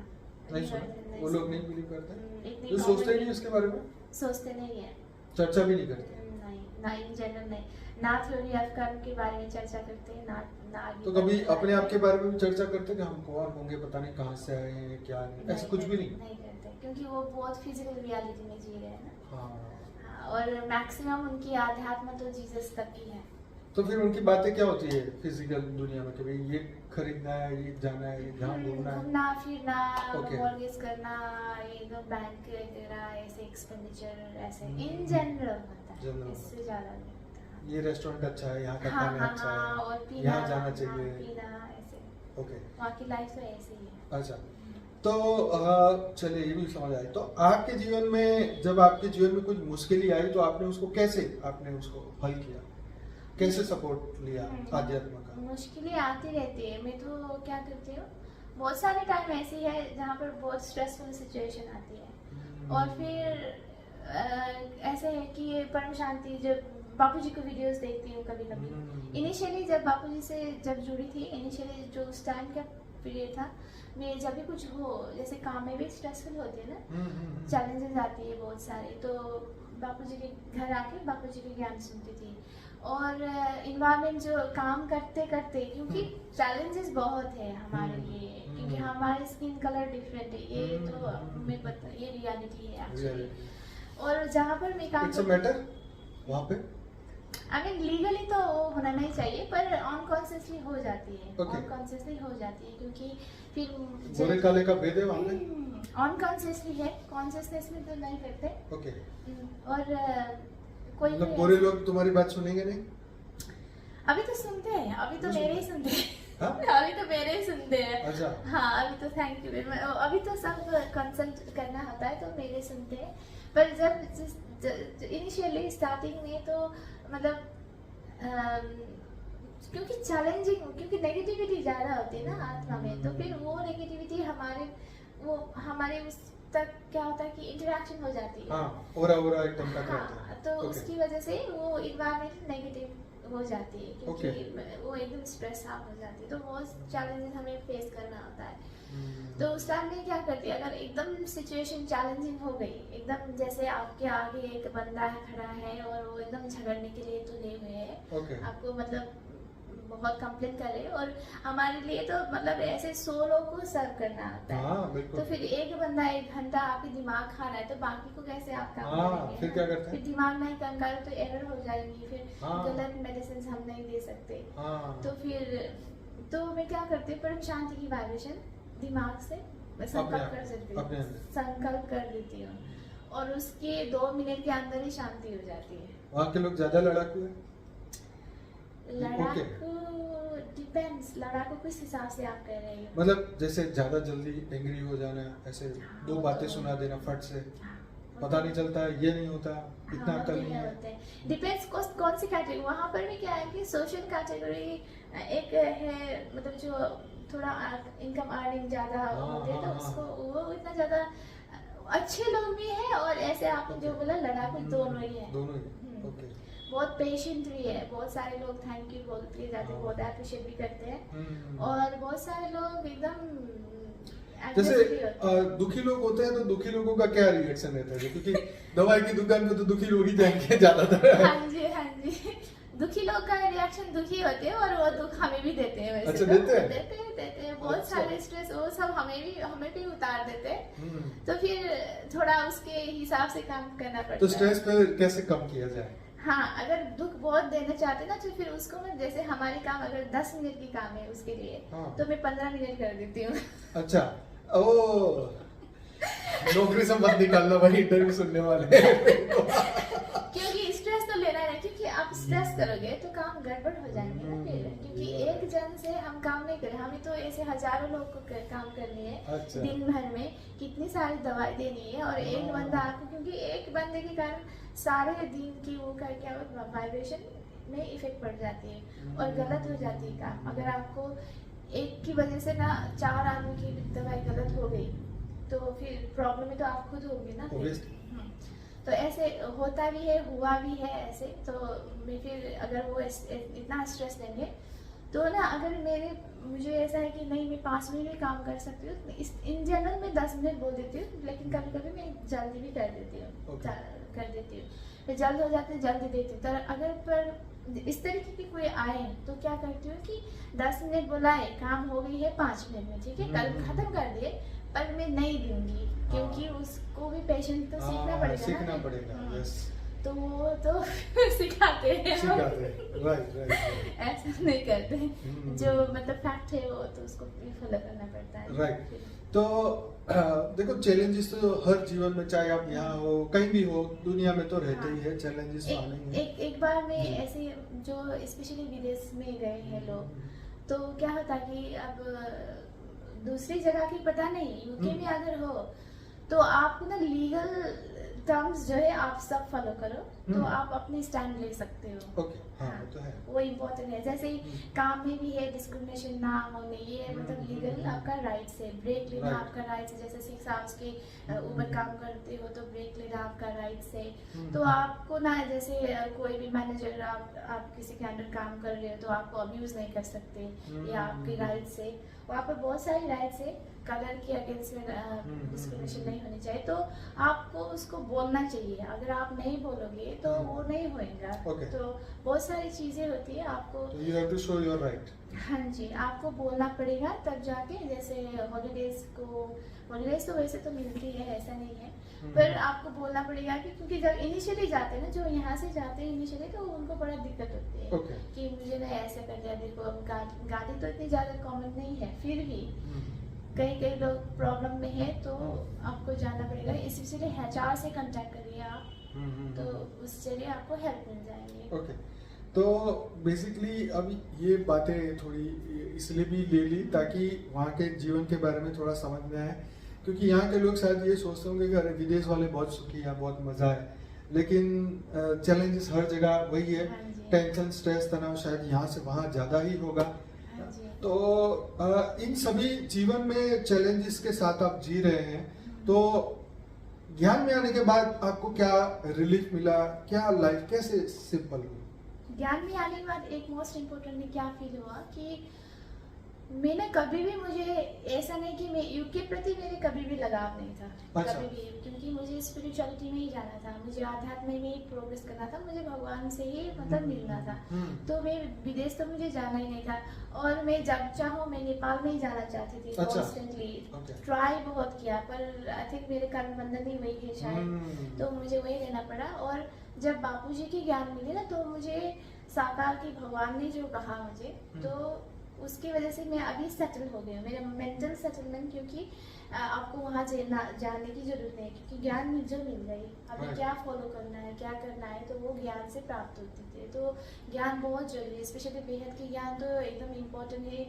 वो लोग नहीं बिलीव करते हैं, तो सोचते नहीं उसके बारे में, सोचते नहीं है, चर्चा भी नहीं करते। नहीं ना, इन जनरल नहीं, ना थ्योरी ऑफ कर्म के बारे में चर्चा करते हैं, ना तो कभी अपने आप के बारे में भी चर्चा करते कि हम कौन होंगे, पता नहीं कहाँ से आए हैं, क्या नहीं, ऐसा कुछ भी नहीं करते, क्योंकि वो बहुत फिजिकल रियलिटी में जी रहे हैं ना। हाँ। और मैक्सिमम उनकी आध्यात्म तो जीसस तक ही है। तो फिर उनकी बातें क्या होती है फिजिकल दुनिया में, कि भाई ये खरीदना है, ये जाना है, ये जहाँ घूमना है, घूमना फिरना, मॉर्गेज करना, ये तो बैंक वगैरह ऐसे एक्सपेंडिचर, ऐसे इन जनरल होता है, इससे ज्यादा नहीं होता। ये रेस्टोरेंट अच्छा है, यहाँ का खाना अच्छा है, और पीना, यहाँ जाना चाहिए, पीना ऐसे। ओके, वहाँ की लाइफ तो ऐसी ही है। अच्छा, तो चलिए ये भी समझ आई। तो आपके जीवन में, जब आपके जीवन में कुछ मुश्किलें आई, तो आपने उसको कैसे हल किया, कैसे सपोर्ट लिया आध्यात्म का? मुश्किलें आती रहती है, मैं तो क्या करती हूँ, बहुत सारे टाइम ऐसी है जहाँ पर बहुत स्ट्रेसफुल सिचुएशन आती है, और फिर ऐसे है कि परम शांति, जब बापूजी को वीडियोस देखती हूँ कभी कभी। इनिशियली जब बापूजी से जुड़ी थी, इनिशियली जो उस टाइम का पीरियड था, मैं जब भी कुछ हो, जैसे काम में भी स्ट्रेसफुल होती है ना, चैलेंजेस आती है बहुत सारे, तो बापूजी के घर आके बापूजी के ज्ञान सुनती थी। और इन्वायरमेंट जो काम करते करते, क्योंकि चैलेंजेस बहुत है हमारे लिए, क्योंकि हमारे स्किन कलर डिफरेंट है, ये तो हमें पता, ये रियलिटी है एक्चुअली। और जहाँ पर मैं काम वहाँ पे आई मीन लीगली तो होना नहीं चाहिए, पर अनकॉन्शियसली हो जाती है, अनकॉन्शियसली हो जाती है, क्योंकि फिर गोरे काले का भेद है वहाँ पे, अनकॉन्शियसली है, कॉन्शियसनेस में तो नहीं करते। ओके। और कोई मतलब गोरे लोग तुम्हारी बात सुनेंगे नहीं? अभी तो सुनते हैं, अभी तो मेरे ही सुनते हैं। हाँ? अभी तो मेरे ही सुनते हैं। अच्छा। हाँ अभी तो थैंक यू, अभी तो सब कंसल्ट करना होता है तो मेरे सुनते हैं, पर जब इनिशियली स्टार्टिंग में तो मतलब क्योंकि चैलेंजिंग, क्योंकि नेगेटिविटी ज़्यादा होती है ना आत्मा में, तो फिर वो नेगेटिविटी हमारे उस तक क्या होता है कि इंटरेक्शन हो जाती है। हाँ, ओरा एकदम टकराता है। हाँ, तो उसकी वजह से वो इन्वायरमेंट नेगेटिव हो जाती है, क्योंकि वो एकदम स्ट्रेस आउट हो जाती है, तो बहुत चैलेंजेस हमें फेस करना होता है। तो उस टाइम में क्या करती है, अगर एकदम सिचुएशन चैलेंजिंग हो गई, एकदम जैसे आपके आगे एक बंदा है खड़ा है और वो एकदम झगड़ने के लिए तुले हुए है, आपको मतलब बहुत कंप्लेन कर रहे हैं, और हमारे लिए तो मतलब ऐसे 100 लोग को सर्व करना होता है, तो फिर एक बंदा 1 घंटा आपके दिमाग खा रहा है, तो बाकी को कैसे आप काम करेंगे? फिर क्या करते हैं? फिर दिमाग नहीं काम करे तो एरर हो जाएंगी, फिर गलत मेडिसिन हम नहीं दे सकते। तो फिर तो मैं क्या करती हूँ, परम शांति की वाइब्रेशन दिमाग से संकल्प कर लेती हूँ, और उसके 2 मिनट के अंदर ही शांति हो जाती है। वहाँ के लोग ज्यादा लड़ाकू है? लड़ाकू डिपेंड्स, लड़ाकू किस हिसाब से आप कह रहे हैं? मतलब जैसे ज्यादा जल्दी एंग्री हो जाना, ऐसे 2 बातें सुना देना फट से, पता नहीं चलता है, ये नहीं होता, इतना अकल नहीं है। डिपेंड्स कौन सी कैटेगरी। वहाँ पर भी क्या है कि सोशल कैटेगरी एक है, मतलब जो थोड़ा इनकम अर्निंग ज्यादा होते हैं, तो उसको वो इतना ज्यादा अच्छे लोग भी हैं, और ऐसे आप जो बोला लड़ाकू दोनों ही है। बहुत पेशेंट भी है, बहुत सारे लोग थैंक यू बोलते जाते हैं, बहुत अप्रिशिएट भी करते हैं, और बहुत सारे लोग एकदम जैसे दुखी लोग होते हैं, तो दुखी लोगों का क्या रिएक्शन रहता है? क्योंकि दवाई की दुकान में तो दुखी लोग ही जाएंगे ज्यादातर। हाँ जी, दुखी लोग का रिएक्शन दुखी होते हैं, और वो दुख हमें भी देते हैं। वैसे अच्छा, तो देते हैं बहुत सारे स्ट्रेस वो सब हमें भी उतार देते हैं, तो फिर थोड़ा उसके हिसाब से काम करना पड़ता है। तो स्ट्रेस पे कैसे कम किया जाए? हाँ, अगर दुख बहुत देना चाहते ना तो फिर उसको मैं, जैसे हमारी काम अगर 10 मिनट की काम है उसके लिए, हाँ। तो मैं 15 मिनट कर देती हूँ। अच्छा, ओ नौकरी से मत निकालना भाई, इंटरव्यू सुनने वाले क्योंकि स्ट्रेस तो लेना है, क्योंकि आप स्ट्रेस करोगे तो काम गड़बड़ हो जाएंगे ना फिर, क्योंकि एक जन से हम काम नहीं करें, हमें तो ऐसे हजारों लोग को काम करनी है। अच्छा। दिन भर में कितनी सारी दवाई देनी है, और एक बंदा आपको, क्योंकि एक बंदे के कारण सारे दिन की वो क्या वाइब्रेशन में इफेक्ट पड़ जाती है और गलत हो जाती है काम। अगर आपको एक की वजह से ना 4 आदमी की दवाई गलत हो गई तो फिर प्रॉब्लम में तो आप खुद होंगे ना फिर। तो ऐसे होता भी है, हुआ भी है ऐसे। तो मैं फिर अगर वो इतना स्ट्रेस लेंगे तो ना, अगर मुझे ऐसा है कि नहीं मैं 5 मिनट में काम कर सकती हूँ, इन जनरल मैं 10 मिनट बोल देती हूँ, लेकिन कभी कभी मैं जल्दी भी कर देती हूँ। कर देती हूँ, मैं जल्द हो जाती हूँ, जल्दी देती हूँ। तो अगर पर इस तरीके की कोई आए तो क्या करती हूँ कि 10 मिनट बोलाए, काम हो गई है 5 मिनट में, ठीक है, कल खत्म कर दिए, पर मैं नहीं दूंगी, क्योंकि उसको भी पेशेंस तो सीखना पड़ेगा ना। यस। तो वो तो सिखाते हैं, राइट। ऐसा नहीं करते, जो मतलब फैक्ट है वो तो उसको भी फॉलो करना पड़ता है। राइट। तो देखो, चैलेंजेस तो हर जीवन में, चाहे आप यहाँ हो कहीं भी हो दुनिया में, तो रहते ही है चैलेंजेस। एक बार में ऐसे जो स्पेशली विदेश में गए हैं लोग, तो क्या होता कि अब दूसरी जगह की पता नहीं, यूके में अगर हो तो आप ना लीगल टर्म्स जो है आप सब फॉलो करो, तो आप अपने स्टैंड ले सकते हो। ओके, हाँ, वो तो है, वो इम्पोर्टेंट है। जैसे काम में भी है, डिस्क्रिमिनेशन ना होने, ये मतलब लीगल आपका राइट्स है। ब्रेक लेना आपका राइट्स है, जैसे 6 आवर्स के ऊपर काम करते हो तो ब्रेक लेना आपका राइट्स है। तो आपको ना, जैसे कोई भी मैनेजर आप किसी के अंडर काम कर रहे हो तो आपको अब्यूज नहीं कर सकते, ये आपके राइट्स है। वहाँ पर बहुत सारी राइट्स है, कलर के अगेंस्ट में डिस्क्रिमिनेशन नहीं होनी चाहिए, तो आपको उसको बोलना चाहिए। अगर आप नहीं बोलोगे तो वो नहीं होएगा। तो बहुत सारी चीजें होती है, आपको you have to show your right। हाँ जी, आपको बोलना पड़ेगा तब जाके। जैसे हॉलीडेज तो वैसे तो मिलती है, ऐसा नहीं है, पर आपको बोलना पड़ेगा क्योंकि जब इनिशियली जाते हैं ना, जो यहाँ से जाते हैं इनिशियली, तो उनको बड़ा दिक्कत होती है कि मुझे ना ऐसे कर दिया। देखो, गाली तो इतनी ज्यादा कॉमन नहीं है, फिर भी कई लोग प्रॉब्लम में है, तो आपको जाना पड़ेगा। इसलिए HR से कांटेक्ट करिए आप, तो उस जरिए आपको हेल्प मिल जाएगी। ओके, तो बेसिकली अब ये बातें थोड़ी इसलिए भी ले ली ताकि वहाँ के जीवन के बारे में थोड़ा समझ में आए, क्योंकि यहाँ के लोग शायद ये सोचते होंगे कि अरे विदेश वाले बहुत सुखी है, बहुत मजा है, लेकिन चैलेंजेस हर जगह वही है। टेंशन, स्ट्रेस, तनाव शायद यहाँ से वहाँ ज्यादा ही होगा। तो इन सभी जीवन में चैलेंजेस के साथ आप जी रहे हैं, तो ज्ञान में आने के बाद आपको क्या रिलीफ मिला, क्या लाइफ कैसे सिंपल हुई? ज्ञान में आने के बाद एक मोस्ट इम्पोर्टेंटली क्या फील हुआ कि मैंने कभी भी, मुझे ऐसा नहीं कि मैं यूके प्रति मेरे कभी भी लगाव नहीं था। अच्छा। कभी भी, क्योंकि मुझे स्पिरिचुअलिटी में ही जाना था, मुझे आध्यात्म में ही प्रोग्रेस करना था, मुझे भगवान से ही मतलब मिलना था। तो मैं विदेश तो मुझे जाना ही नहीं था, और मैं जब चाहूँ मैं नेपाल में ही जाना चाहती थी कॉन्स्टेंटली। ट्राई बहुत किया, पर आई थिंक मेरे कर्म बंधन ही वही है शायद, तो मुझे वही लेना पड़ा। और जब बापूजी की ज्ञान मिली ना, तो मुझे साकार की भगवान ने जो कहा मुझे, तो उसकी वजह से मैं अभी सेटल हो गई हूँ, मेरा मेंटल सेटलमेंट, क्योंकि आपको वहाँ जाने की जरूरत नहीं है, क्योंकि ज्ञान जो मिल गई। अभी क्या फॉलो करना है, क्या करना है, तो वो ज्ञान से प्राप्त होती थी। तो ज्ञान बहुत जरूरी है, स्पेशली बेहद की ज्ञान तो एकदम इम्पोर्टेंट है,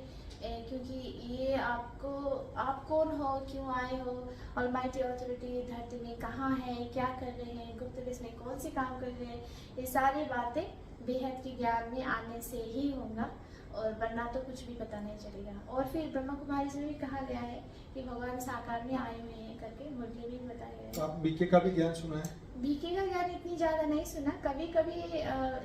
क्योंकि ये आपको, आप कौन हो, क्यों आए हो, ऑलमाइटी अथॉरिटी धरती में कहाँ है, क्या कर रहे हैं, गुप्तवेश में कौन सी काम कर रहे हैं, ये सारी बातें बेहद की ज्ञान में आने से ही होगा, और वरना तो कुछ भी पता नहीं चलेगा। और फिर ब्रह्मा कुमारी से भी कहा गया है कि भगवान साकार में आए हुए हैं करके, मुरली भी बताया गया है। आप बीके का भी ज्ञान सुना है? बीके का ज्ञान इतनी ज्यादा नहीं सुना, कभी कभी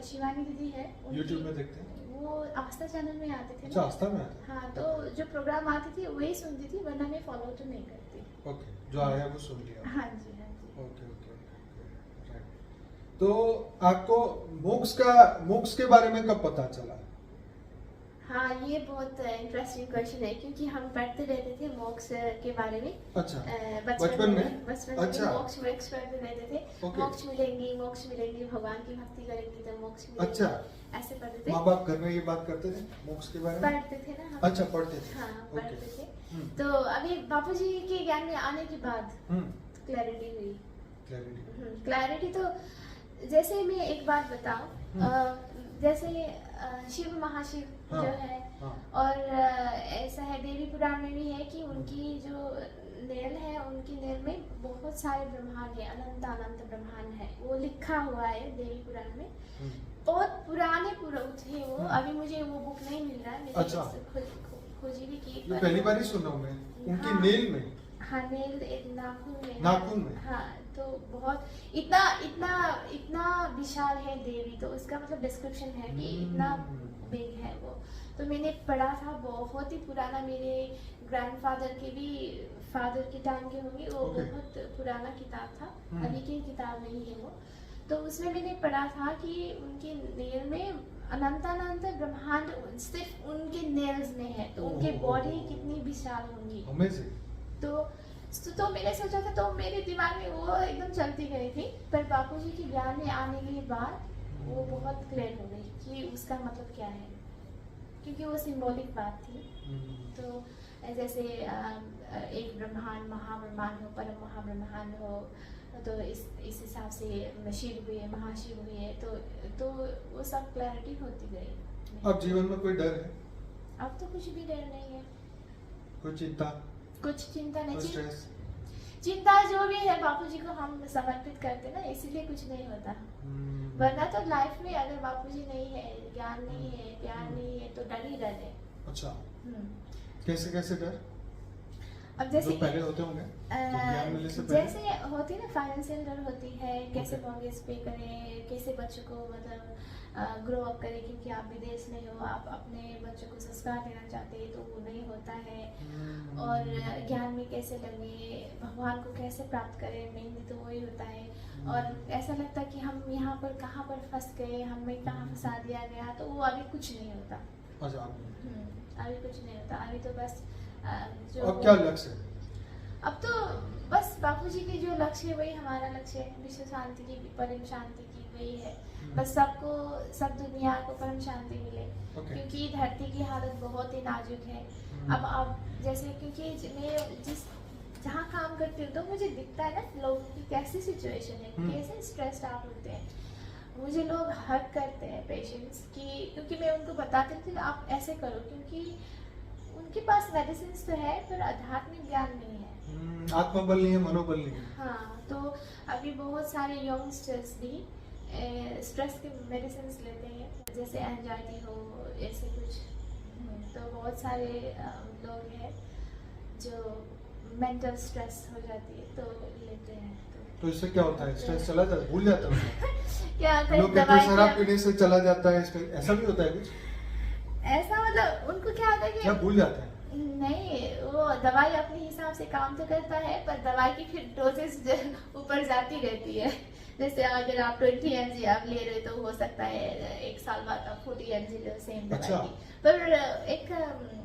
शिवानी दीदी है, यूट्यूब में देखते हैं, वो आस्था चैनल में आते थे। अच्छा, आस्था में आते? हाँ, तो जो प्रोग्राम आती थी वही सुनती थी, वरना मैं फॉलो तो नहीं करती। ओके, जो आया वो सुन लिया। हाँ जी, हाँ जी। ओके, तो आपको मोक्ष के बारे में कब पता चला? हाँ, ये बहुत इंटरेस्टिंग क्वेश्चन है क्योंकि हम पढ़ते रहते थे मोक्ष के बारे में। अच्छा, बचपन में? में अच्छा। मोक्ष मोक्ष पढ़ते रहते थे। ओके। मोक्ष मिलेंगी, भगवान की भक्ति करेंगी तो मोक्ष मिलेंगी। अच्छा। ऐसे पढ़ते थे। माँ बाप घर में ये बात करते थे मोक्ष के बारे में? पढ़ते थे ना हम। अच्छा, पढ़ते थे। हाँ, ओके। पढ़ते थे। हम्म। तो अभी बापूजी के ज्ञान में आने के बाद क्लैरिटी हुई। क्लैरिटी तो जैसे मैं एक बात बताऊं, जैसे शिव महाशिव हाँ, जो है, हाँ। और ऐसा है देवी पुराण में भी है कि उनकी जो नेल है, उनकी नेल में बहुत सारे ब्रह्मांड है, अनंत अनंत ब्रह्मांड है, वो लिखा हुआ है देवी पुराण में। बहुत पुराने थे वो। अभी मुझे वो बुक नहीं मिल रहा है, मैंने अच्छा। खोजी भी की। ये पहली बार ही सुना हूं मैं। उनकी हाँ, नेल में? हाँ, नेल एक नाखून में है। नाखून में? हाँ, तो बहुत इतना इतना इतना विशाल है देवी, तो उसका मतलब डिस्क्रिप्शन है कि इतना बिग है वो। तो मैंने पढ़ा था, बहुत ही पुराना, मेरे ग्रैंडफादर के भी फादर के टाइम के होंगे वो। Okay. बहुत पुराना किताब था, अभी की किताब नहीं है वो। तो उसमें मैंने पढ़ा था कि उनके नेल में अनंत अनंत ब्रह्मांड सिर्फ उनके नेल्स में है, तो उनके बॉडी कितनी विशाल होंगी। अमेजिंग। तो मैंने सोचा था, तो मेरे दिमाग में वो एकदम चलती गई थी। पर बापूजी के ज्ञान में आने के बाद वो बहुत क्लियर हो गई कि उसका मतलब क्या है, क्योंकि वो सिंबॉलिक बात थी। तो जैसे एक ब्रह्मांड, महाब्रह्मांड हो, परम महाब्रह्मांड हो, तो इस हिसाब से शिव हुए, महाशिव हुए, तो वो सब क्लैरिटी होती गई। अब जीवन में कोई डर है? अब तो कुछ भी डर नहीं है, कोई चिंता? कुछ चिंता नहीं। स्ट्रेस? चिंता जो भी है बापूजी को हम समर्पित करते ना, इसीलिए कुछ नहीं होता। वरना तो लाइफ में अगर बापूजी नहीं है, ज्ञान नहीं है, प्यार नहीं है, तो डर ही डर है। अच्छा। कैसे कैसे डर? अब जैसे पहले होते होंगे ज्ञान मिलने से पहले? जैसे होती है ना, फाइनेंशियल डर होती है, कैसे Okay. मॉर्गेज पे करें, कैसे बच्चों को मतलब ग्रो अप करें, क्योंकि आप विदेश में हो, आप अपने बच्चों को संस्कार देना चाहते हैं तो वो नहीं होता है। और ज्ञान में कैसे लगे, भगवान को कैसे प्राप्त करें, मेनली तो वही होता है। और ऐसा लगता है कि हम यहाँ पर कहाँ पर फंस गए, हमें कहाँ फंसा दिया गया, तो वो अभी कुछ नहीं होता। अच्छा। अभी कुछ नहीं होता, अभी तो बस जो अब क्या लक्ष्य है? अब तो बस बापूजी के जो लक्ष्य है वही हमारा लक्ष्य है, विश्व शांति की, परम शांति की, वही है। बस सबको, सब दुनिया को परम शांति मिले। Okay. क्योंकि धरती की हालत बहुत ही नाजुक है। अब आप जैसे, क्योंकि मैं जहाँ काम करती हूँ तो मुझे दिखता है ना लोगों की कैसी सिचुएशन है, कैसे स्ट्रेस्ड आउट होते हैं। मुझे लोग हर्ट करते हैं पेशेंट्स की, क्योंकि मैं उनको बताती थी आप ऐसे करो, क्योंकि उनके पास मेडिसिन तो है पर आध्यात्मिक ज्ञान नहीं है, आत्मबल नहीं है, मनोबल नहीं है। हाँ, तो अभी बहुत सारे यंगस्टर्स भी स्ट्रेस के मेडिसिन लेते हैं, जैसे एंजाइटी हो, ऐसे कुछ। तो बहुत सारे लोग हैं जो मेंटल स्ट्रेस हो जाती है तो लेते हैं। तो इससे क्या होता है? स्ट्रेस चला जाता है, भूल जाता है? क्या होता है, लोग कहते हैं शराब पीने से चला जाता है स्ट्रेस, ऐसा भी होता है कुछ? ऐसा मतलब उनको क्या होता है कि क्या भूल जाता है? नहीं, वो दवाई अपने हिसाब से काम तो करता है, पर दवाई की फिर डोजेस ऊपर जाती रहती है। जैसे अगर आप 20 mg आप ले रहे तो हो सकता है 1 साल बाद आप 40 mg लो सेम दवाई अच्छा। की। पर एक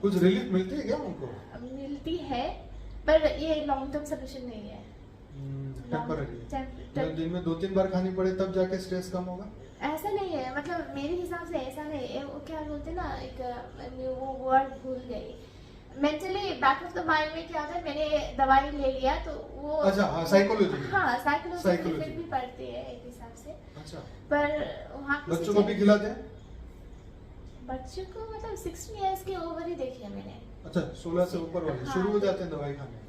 कुछ रिलीफ मिलती है क्या उनको? मिलती है, पर ये लॉन्ग टर्म सोल्यूशन नहीं है। टेम्पररी। दिन में 2-3 बार खानी पड़े तब जाके स्ट्रेस कम होगा? ऐसा नहीं है, मतलब मेरे हिसाब से ऐसा नहीं है। वो क्या बोलते ना, एक वो वर्ड भूल गई। Mentally back of the mind में क्या होता है, मैंने दवाई ले लिया तो वो, अच्छा, हाँ, साइकोलॉजी। हाँ, साइकोलॉजी फिर भी पढ़ती है एक हिसाब से। अच्छा। पर वहाँ बच्चों को भी खिलाते हैं? बच्चों को मतलब 16 इयर्स के ओवर ही देखी है मैंने। अच्छा, 16 से ऊपर वाले हाँ, शुरू हो जाते हैं दवाई खाने?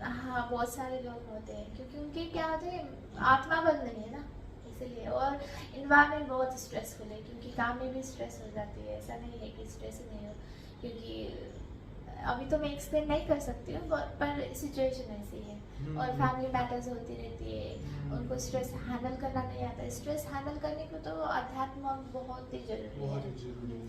हाँ, बहुत सारे लोग होते हैं, क्योंकि उनके क्या होते हैं, आत्मा बल नहीं है ना, इसलिए। और इन्वायरमेंट बहुत स्ट्रेसफुल है, क्योंकि काम में भी स्ट्रेस हो जाती है। ऐसा नहीं है कि स्ट्रेस ही नहीं हो, क्योंकि अभी तो मैं एक्सप्लेन नहीं कर सकती हूँ, पर सिचुएशन ऐसी है। और फैमिली मैटर्स होती रहती है, उनको स्ट्रेस हैंडल करना नहीं आता। स्ट्रेस हैंडल करने को तो अध्यात्म बहुत ही जरूरी है।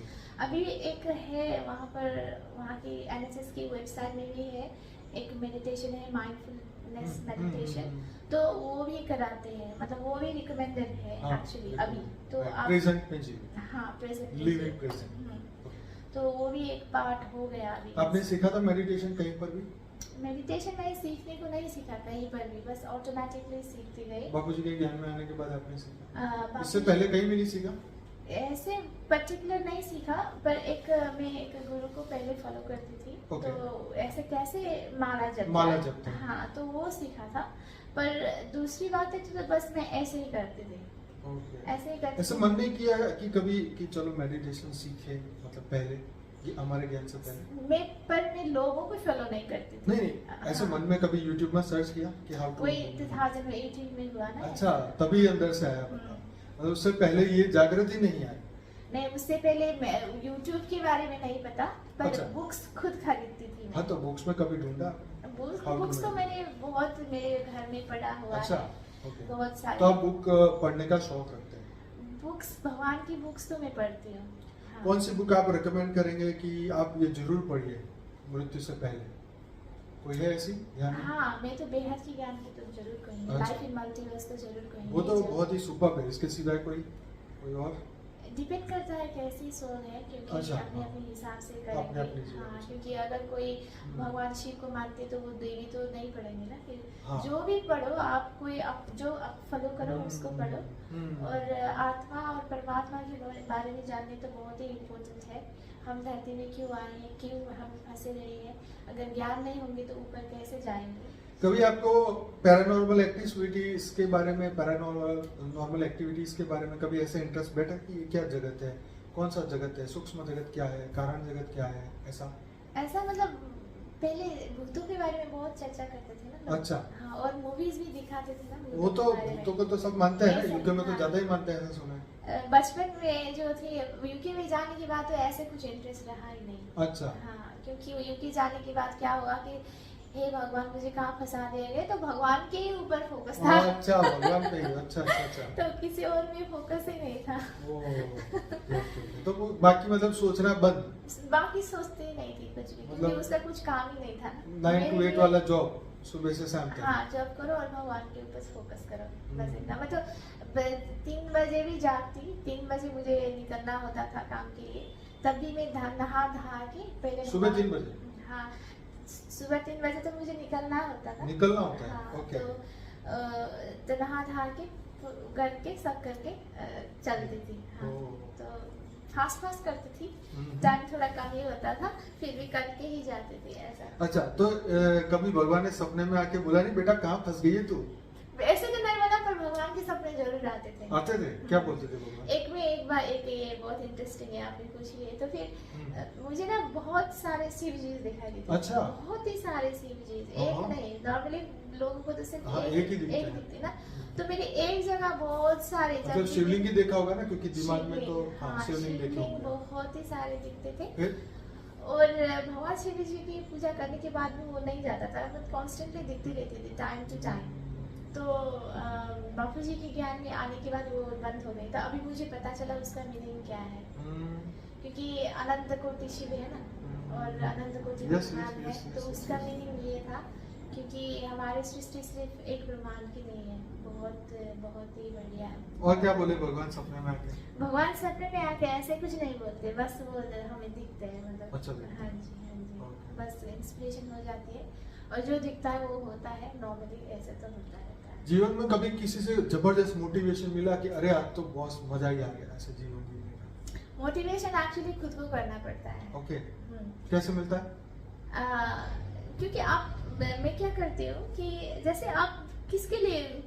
अभी एक है वहाँ पर, वहाँ की NSS की वेबसाइट में भी है एक मेडिटेशन है, माइंडफुलनेस मेडिटेशन, तो वो भी कराते हैं, मतलब वो भी रिकमेंडेड है एक्चुअली अभी तो। आप प्रेजेंट में जी? हाँ, प्रेजेंट लिविंग प्रेजेंट। तो वो भी एक पार्ट हो गया अभी। आपने सीखा था मेडिटेशन कहीं पर भी? मेडिटेशन मैंने सीखने को नहीं सीखा कहीं पर भी, बस ऑटोमेटिकली सीखती गई। बापूजी के ज्ञान में आने के बाद आपने सीखा? बापूजी- इससे पहले कहीं भी नहीं सीखा? ऐसे पर्टिकुलर नहीं सीखा, पर मैं एक गुरु को पहले फॉलो करती थी। Okay. तो ऐसे कैसे माला जपते हैं। हाँ, तो वो सीखा था। पर दूसरी बात है तो बस मैं ऐसे ही करती थी। Okay. ऐसे ही करती ऐसा थी। मन नहीं किया कि कभी कि चलो मेडिटेशन सीखे, मतलब पहले कि हमारे ज्ञान से पहले? मैं लोगों को फॉलो नहीं करती थी। नहीं, ऐसे हाँ। मन में कभी यूट्यूब में सर्च किया कि हाउ टू? वही 2018 में हुआ ना। अच्छा, तभी अंदर से आया। मतलब उससे पहले ये जागृत ही नहीं आई? नहीं, उससे पहले मैं यूट्यूब के बारे में नहीं पता, पर अच्छा। बुक्स खुद खरीदती थी मैं। हाँ, तो बुक्स में कभी ढूंढा? How to बुक्स तो meditate? मैंने बहुत मेरे घर में पढ़ा हुआ अच्छा, है। ओके। बहुत सारे। तो आप बुक पढ़ने का शौक रखते हैं? बुक्स, भगवान की बुक्स तो मैं पढ़ती हूँ। हाँ। कौन सी बुक आप रिकमेंड करेंगे कि आप ये जरूर पढ़िए मृत्यु से पहले? कोई है ऐसी ध्यान में? हाँ, मैं तो बेहद की ज्ञान की तो जरूर कहूँगी। अच्छा। लाइफ इन मल्टीवर्स तो जरूर कहूँगी। वो तो बहुत ही सुपर है। इसके सिवाय कोई और? डिपेंड करता है कैसी सोल है, क्योंकि अच्छा, अपने हाँ। अपने हिसाब से अपने अपने करेंगे। जीवन हाँ, से। क्योंकि अगर कोई भगवान शिव को मानते तो वो देवी तो नहीं पढ़ेंगे ना। फिर हाँ। जो भी पढ़ो आप, कोई जो आप फॉलो करो उसको पढ़ो। हम्म। और आत्मा और परमात्मा के बारे में जानने तो बहुत ही इम्पोर्टेंट है। हम धरती में क्यों आए हैं, क्यों हम फंसे रहे हैं, अगर ज्ञान नहीं होंगे तो ऊपर कैसे जाएंगे। कभी आपको पैरानॉर्मल एक्टिविटीज के बारे में, नॉर्मल एक्टिविटीज के बारे में कभी ऐसे इंटरेस्ट बैठा कि ये क्या जगत है, कौन सा जगत है, सूक्ष्म जगत क्या है, कारण जगत क्या है, ऐसा? मतलब पहले भूतों के बारे में बहुत चर्चा करते थे ना लोग। अच्छा। हाँ, और मूवीज भी दिखाते थे ना वो तो के बारे में। भूतों को तो सब मानते हैं ना, ऐसे- यूके में तो हाँ। ज्यादा ही मानते हैं, ऐसा सुना है। बचपन में जो थी, यूके में जाने के बाद तो ऐसे कुछ इंटरेस्ट रहा ही नहीं। अच्छा। हाँ, क्योंकि यूके जाने के बाद क्या हुआ कि हे भगवान मुझे कहाँ फंसा दिए गए, तो भगवान के ही ऊपर फोकस था। अच्छा, भगवान पे ही। अच्छा अच्छा अच्छा। तो किसी और में फोकस ही नहीं था। ओह, तो वो बाकी मतलब सोचना बंद? बाकी सोचते ही नहीं थी कुछ भी, क्योंकि मतलब उसका कुछ काम ही नहीं था। 9 to 8 वाला जॉब, सुबह से शाम तक? हाँ, जॉब करो और भगवान के ऊपर फोकस करो, बस इतना। मैं तो 3 बजे भी जागती, 3 बजे मुझे निकलना होता था काम के लिए, तब भी मैं नहा धहा के पहले सुबह 3 बजे? हाँ, सुबह 3 बजे तो मुझे निकलना होता था। निकलना होता है, हाँ, ओके। तो नहा धहा के करके सब करके चलती थी। हाँ, ओह। तो फास्ट करती थी, हम्म। टाइम थोड़ा कम ही होता था, फिर भी करके ही जाती थी ऐसा। अच्छा, तो कभी भगवान ने सपने में आके बोला नहीं बेटा कहाँ फंस गई है तू? ऐसे तो नहीं बना, पर भगवान के सपने जरूर आते थे। आते थे? क्या बोलते थे भगवान? एक बार ये बहुत इंटरेस्टिंग है, आपने पूछी है तो फिर मुझे ना बहुत सारे शिव जी दिखाई देते। अच्छा। बहुत ही सारे शिव जी, एक हाँ। नहीं। नॉर्मली लोगों को तो सिर्फ हाँ, एक ही दिखते हैं। दिखते ना, तो मेरे एक जगह बहुत सारे, मतलब शिवलिंग ही देखा होगा ना, क्योंकि दिमाग में तो शिवलिंग, हाँ, हाँ, शिवलिंग देखे शिवलिंग होंगे। बहुत ही सारे दिखते थे। फिर? और भगवान शिव जी की पूजा करने के बाद भी वो नहीं जाता था, मतलब कॉन्स्टेंटली दिखती रहती थी टाइम टू टाइम। तो बापू जी के ज्ञान में आने के बाद वो बंद हो गई। तो अभी मुझे पता चला उसका मीनिंग क्या है, क्योंकि अनंत कोटि शिव है ना, और अनंत कोटि Yes, ब्रह्मांड yes, है। yes, तो yes, उसका yes. मीनिंग ये था, क्योंकि हमारी सृष्टि सिर्फ एक ब्रह्मांड की नहीं है, बहुत बहुत ही बढ़िया है। और क्या बोले भगवान सपने में आके? भगवान सपने में आके ऐसे कुछ नहीं बोलते, बस वो हमें दिखते हैं, मतलब। अच्छा, दिखते हैं। हाँ जी, हाँ जी। Okay. बस इंस्पिरेशन हो जाती है, और जो दिखता है वो होता है। नॉर्मली ऐसे तो होता रहता है। जीवन में कभी किसी से जबरदस्त मोटिवेशन मिला कि अरे आज तो बहुत मजा ही आ गया ऐसे जीवन जीने का? मोटिवेशन एक्चुअली खुद को करना पड़ता है। ओके, हम्म। कैसे मिलता है? क्योंकि मैं क्या करती हूँ कि जैसे आप किसके लिए,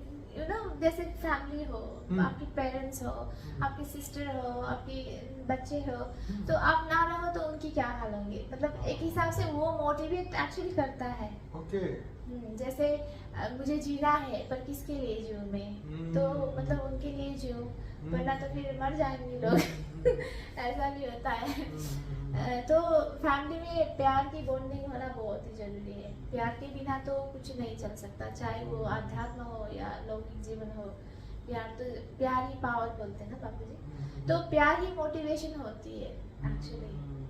जैसे फैमिली हो, आपके पेरेंट्स हो, आपके सिस्टर हो, आपके बच्चे हो, तो आप ना रहो तो उनकी क्या हाल होंगे। मतलब एक हिसाब से वो मोटिवेट एक्चुअली करता है। ओके। जैसे मुझे जीना है, पर किसके लिए जीऊँ मैं, तो मतलब उनके लिए जीऊँ, वरना तो फिर मर जाएंगे लोग। ऐसा भी होता है। तो फैमिली में प्यार की बॉन्डिंग होना बहुत ही जरूरी है। प्यार के बिना तो कुछ नहीं चल सकता, चाहे वो आध्यात्म हो या लौकिक जीवन हो। प्यार ही पावर बोलते हैं ना बापू जी। तो प्यार ही मोटिवेशन होती है एक्चुअली।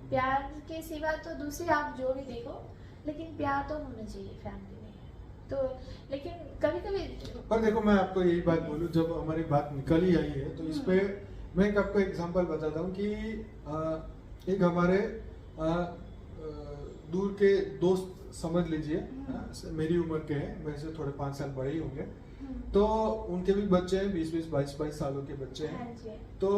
प्यार के सिवा तो दूसरे आप जो भी देखो, लेकिन प्यार तो होना चाहिए फैमिली में। तो लेकिन कभी कभी, पर देखो मैं आपको यही बात बोलूं, जब हमारी बात निकल ही आई है तो इस पे मैं एक आपको एग्जांपल बताता हूँ कि एक हमारे दूर के दोस्त समझ लीजिए, मेरी उम्र के हैं, मेरे से थोड़े 5 साल बड़े ही होंगे, तो उनके भी बच्चे हैं, 20-20, 22-22 सालों के बच्चे हैं। हाँ जी। तो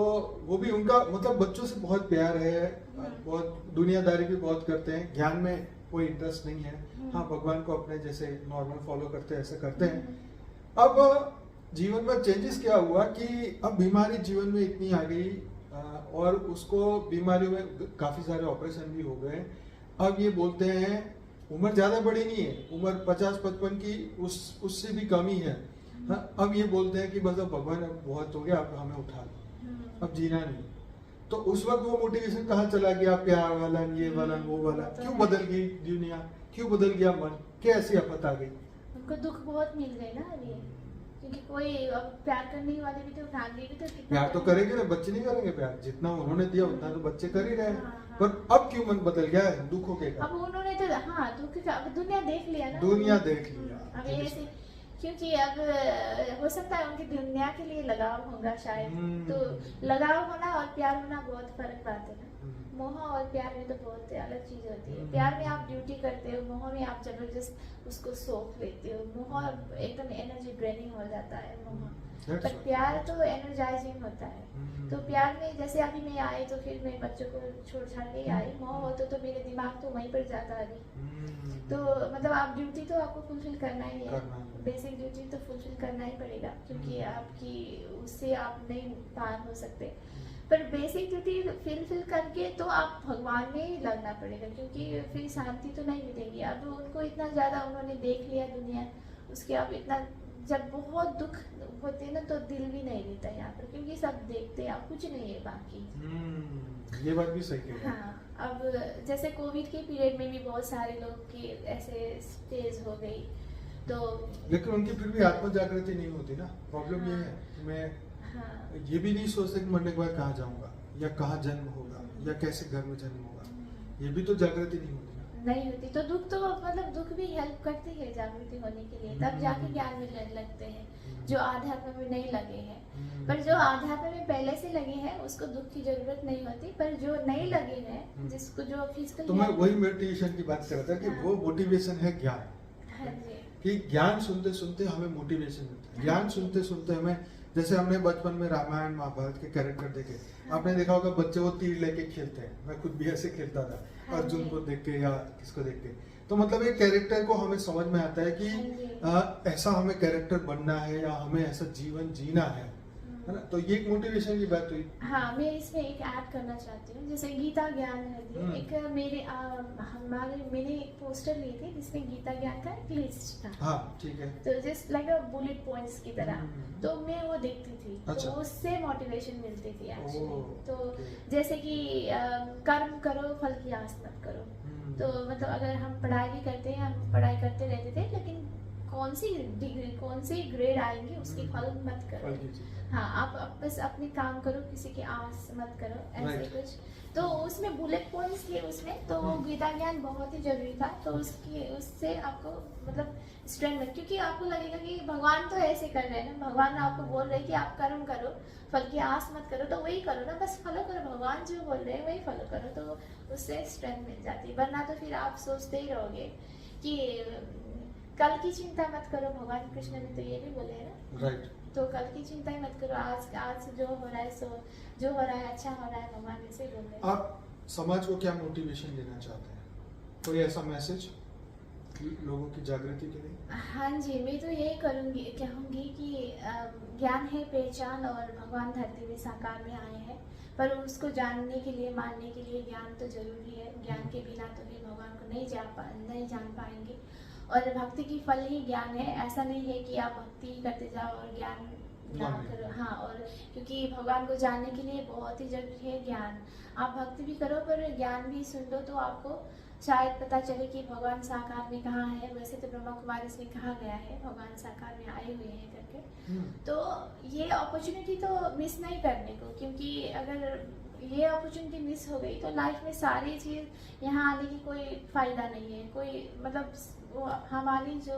वो भी उनका मतलब बच्चों से बहुत प्यार है, बहुत दुनियादारी भी बहुत करते हैं, ज्ञान में कोई इंटरेस्ट नहीं है। हाँ, भगवान को अपने जैसे नॉर्मल फॉलो करते हैं ऐसे करते हैं। अब जीवन में चेंजेस क्या हुआ कि अब बीमारी जीवन में इतनी आ गई, और उसको बीमारियों में काफी सारे ऑपरेशन भी हो गए। अब ये बोलते हैं उम्र ज्यादा बड़ी नहीं है, उम्र 50-55 की उससे भी कम ही है। हाँ, अब ये बोलते हैं कि बस अब भगवान अब बहुत हो गया, अब हमें उठा लो, अब जीना नहीं। तो उस वक्त वो मोटिवेशन कहाँ चला गया, प्यार वाला, ये वाला, वो वाला, क्यों बदल गई दुनिया, क्यों बदल गया मन, कैसी आफत आ गई? उनको दुख बहुत मिल गए ना अभी, क्योंकि कोई अब प्यार करने वाले भी तो भाग्य भी तो कितना प्यार तो करेंगे ना, बच्चे नहीं करेंगे प्यार, जितना उन्होंने दिया उतना तो बच्चे कर ही रहे हैं। हाँ। पर अब क्यों मन बदल गया है, दुख हो गया? अब उन्होंने तो हाँ दुख अब दुनिया देख लिया ना, दुनिया देख लिया। अब ऐसे, क्योंकि अब हो सकता है उनकी दुनिया के लिए लगाव होगा शायद। तो लगाव होना और प्यार होना बहुत फर्क बात है ना। मोह और प्यार में तो बहुत अलग चीज होती है। प्यार में आप ड्यूटी करते हो, मोह में आप जबरदस्त उसको सौंप लेते हो। मोह एकदम एनर्जी ड्रेनिंग हो जाता है मोह, पर प्यार तो एनर्जाइजिंग होता है। तो प्यार में जैसे अभी मैं आई तो फिर मैं बच्चों को छोड़ छाड़ के आई, मोह होता तो मेरे दिमाग तो वहीं पर जाता अभी। तो मतलब आप ड्यूटी तो आपको फुलफिल करना ही है, बेसिक ड्यूटी तो फुलफिल करना ही पड़ेगा, क्योंकि आपकी उससे आप नहीं पार हो सकते। पर बेसिक ड्यूटी फुलफिल करके तो आप भगवान में ही लगना पड़ेगा, क्योंकि फिर शांति तो नहीं मिलेगी। अब उनको इतना ज़्यादा उन्होंने देख लिया दुनिया, उसके अब इतना जब बहुत दुख होते हैं ना तो दिल भी नहीं रहता यहाँ पर, क्योंकि सब देखते हैं, अब कुछ नहीं है बाकी। ये बात भी सही है। हाँ, अब जैसे कोविड के पीरियड में भी बहुत सारे लोग की ऐसे स्टेज हो गई, तो लेकिन उनकी फिर भी आत्म जागृति नहीं होती ना। प्रॉब्लम ये है कि मैं ये भी नहीं सोचते कि मरने के बाद कहाँ जाऊंगा, या कहाँ जन्म होगा, या कैसे घर में जन्म होगा, ये भी तो जागृति नहीं होती ना। नहीं होती तो दुख तो मतलब दुख भी हेल्प करती है जागृति होने के लिए, तब जाके ज्ञान में लगते हैं जो आध्यात्म में नहीं लगे हैं। पर जो आध्यात्म में पहले से लगे हैं उसको दुख की जरूरत नहीं होती, पर जो नहीं लगे हैं, जिसको जो फिजिकल, तो मैं वही मेडिटेशन की बात कर रहा था कि वो मोटिवेशन है ज्ञान। हाँ जी, कि ज्ञान सुनते सुनते हमें मोटिवेशन मिलता है। ज्ञान सुनते सुनते हमें, जैसे हमने बचपन में रामायण महाभारत के कैरेक्टर देखे, आपने देखा होगा बच्चे वो तीर लेके खेलते हैं, मैं खुद भी ऐसे खेलता था, अर्जुन को देख के या किसको देख के। तो मतलब एक कैरेक्टर को हमें समझ में आता है कि ऐसा हमें कैरेक्टर बनना है या हमें ऐसा जीवन जीना है ना। तो ये एक मोटिवेशन की बात हुई। हाँ, मैं इसमें एक ऐड करना चाहती हूँ, जैसे गीता ज्ञान है, एक मैंने एक पोस्टर ली थी जिसमें गीता ज्ञान का एक लिस्ट था। हाँ, ठीक है। तो just like a bullet points की तरह, तो मैं वो देखती थी। अच्छा। तो उससे मोटिवेशन मिलती थी एक्चुअली। तो जैसे कि कर्म करो फल की आस मत करो। तो मतलब अगर हम पढ़ाई भी करते हैं, हम पढ़ाई करते रहते थे, लेकिन कौन सी डिग्री कौन सी ग्रेड आएंगी उसकी फल मत करो। हाँ, आप बस अपने काम करो, किसी की आस मत करो, ऐसे कुछ। तो उसमें बुलेट पॉइंट्स थे उसमें, तो वो गीता ज्ञान बहुत ही जरूरी था। तो उससे आपको मतलब स्ट्रेंथ, क्योंकि आपको लगेगा कि भगवान तो ऐसे कर रहे हैं ना, भगवान आपको बोल रहे हैं कि आप कर्म करो, फल की आस मत करो, तो वही करो ना, बस फॉलो करो, भगवान जो बोल रहे हैं वही फॉलो करो, तो उससे स्ट्रेंथ मिल जाती है। वरना तो फिर आप सोचते ही रहोगे कि कल की चिंता मत करो, भगवान कृष्ण ने तो ये भी बोले है ना। राइट। तो कल की चिंता ही मत करो, आज जो हो रहा है सो जो हो रहा है अच्छा हो रहा है, भगवान ऐसे बोल रहे हैं। आप समाज को क्या मोटिवेशन देना चाहते हैं, कोई ऐसा मैसेज लोगों की जागृति के लिए? हाँ जी, मैं तो यही कहूँगी कि ज्ञान है पहचान, और भगवान धरती में साकार में आए हैं, पर उसको जानने के लिए, मानने के लिए ज्ञान तो जरूरी है। ज्ञान के बिना तो फिर भगवान को नहीं जान पाएंगे। और भक्ति की फल ही ज्ञान है। ऐसा नहीं है कि आप भक्ति करते जाओ और ज्ञान करो। हाँ, और क्योंकि भगवान को जानने के लिए बहुत ही जरूरी है ज्ञान। आप भक्ति भी करो पर ज्ञान भी सुन लो, तो आपको शायद पता चले कि भगवान साकार में कहाँ है। वैसे तो ब्रह्मा कुमारी इसमें कहा गया है भगवान साकार में आए हुए हैं करके। तो ये अपॉर्चुनिटी तो मिस नहीं करने को, क्योंकि अगर ये अपॉर्चुनिटी मिस हो गई तो लाइफ में सारी चीज़ यहाँ आने की कोई फायदा नहीं है। कोई मतलब वो हमारी जो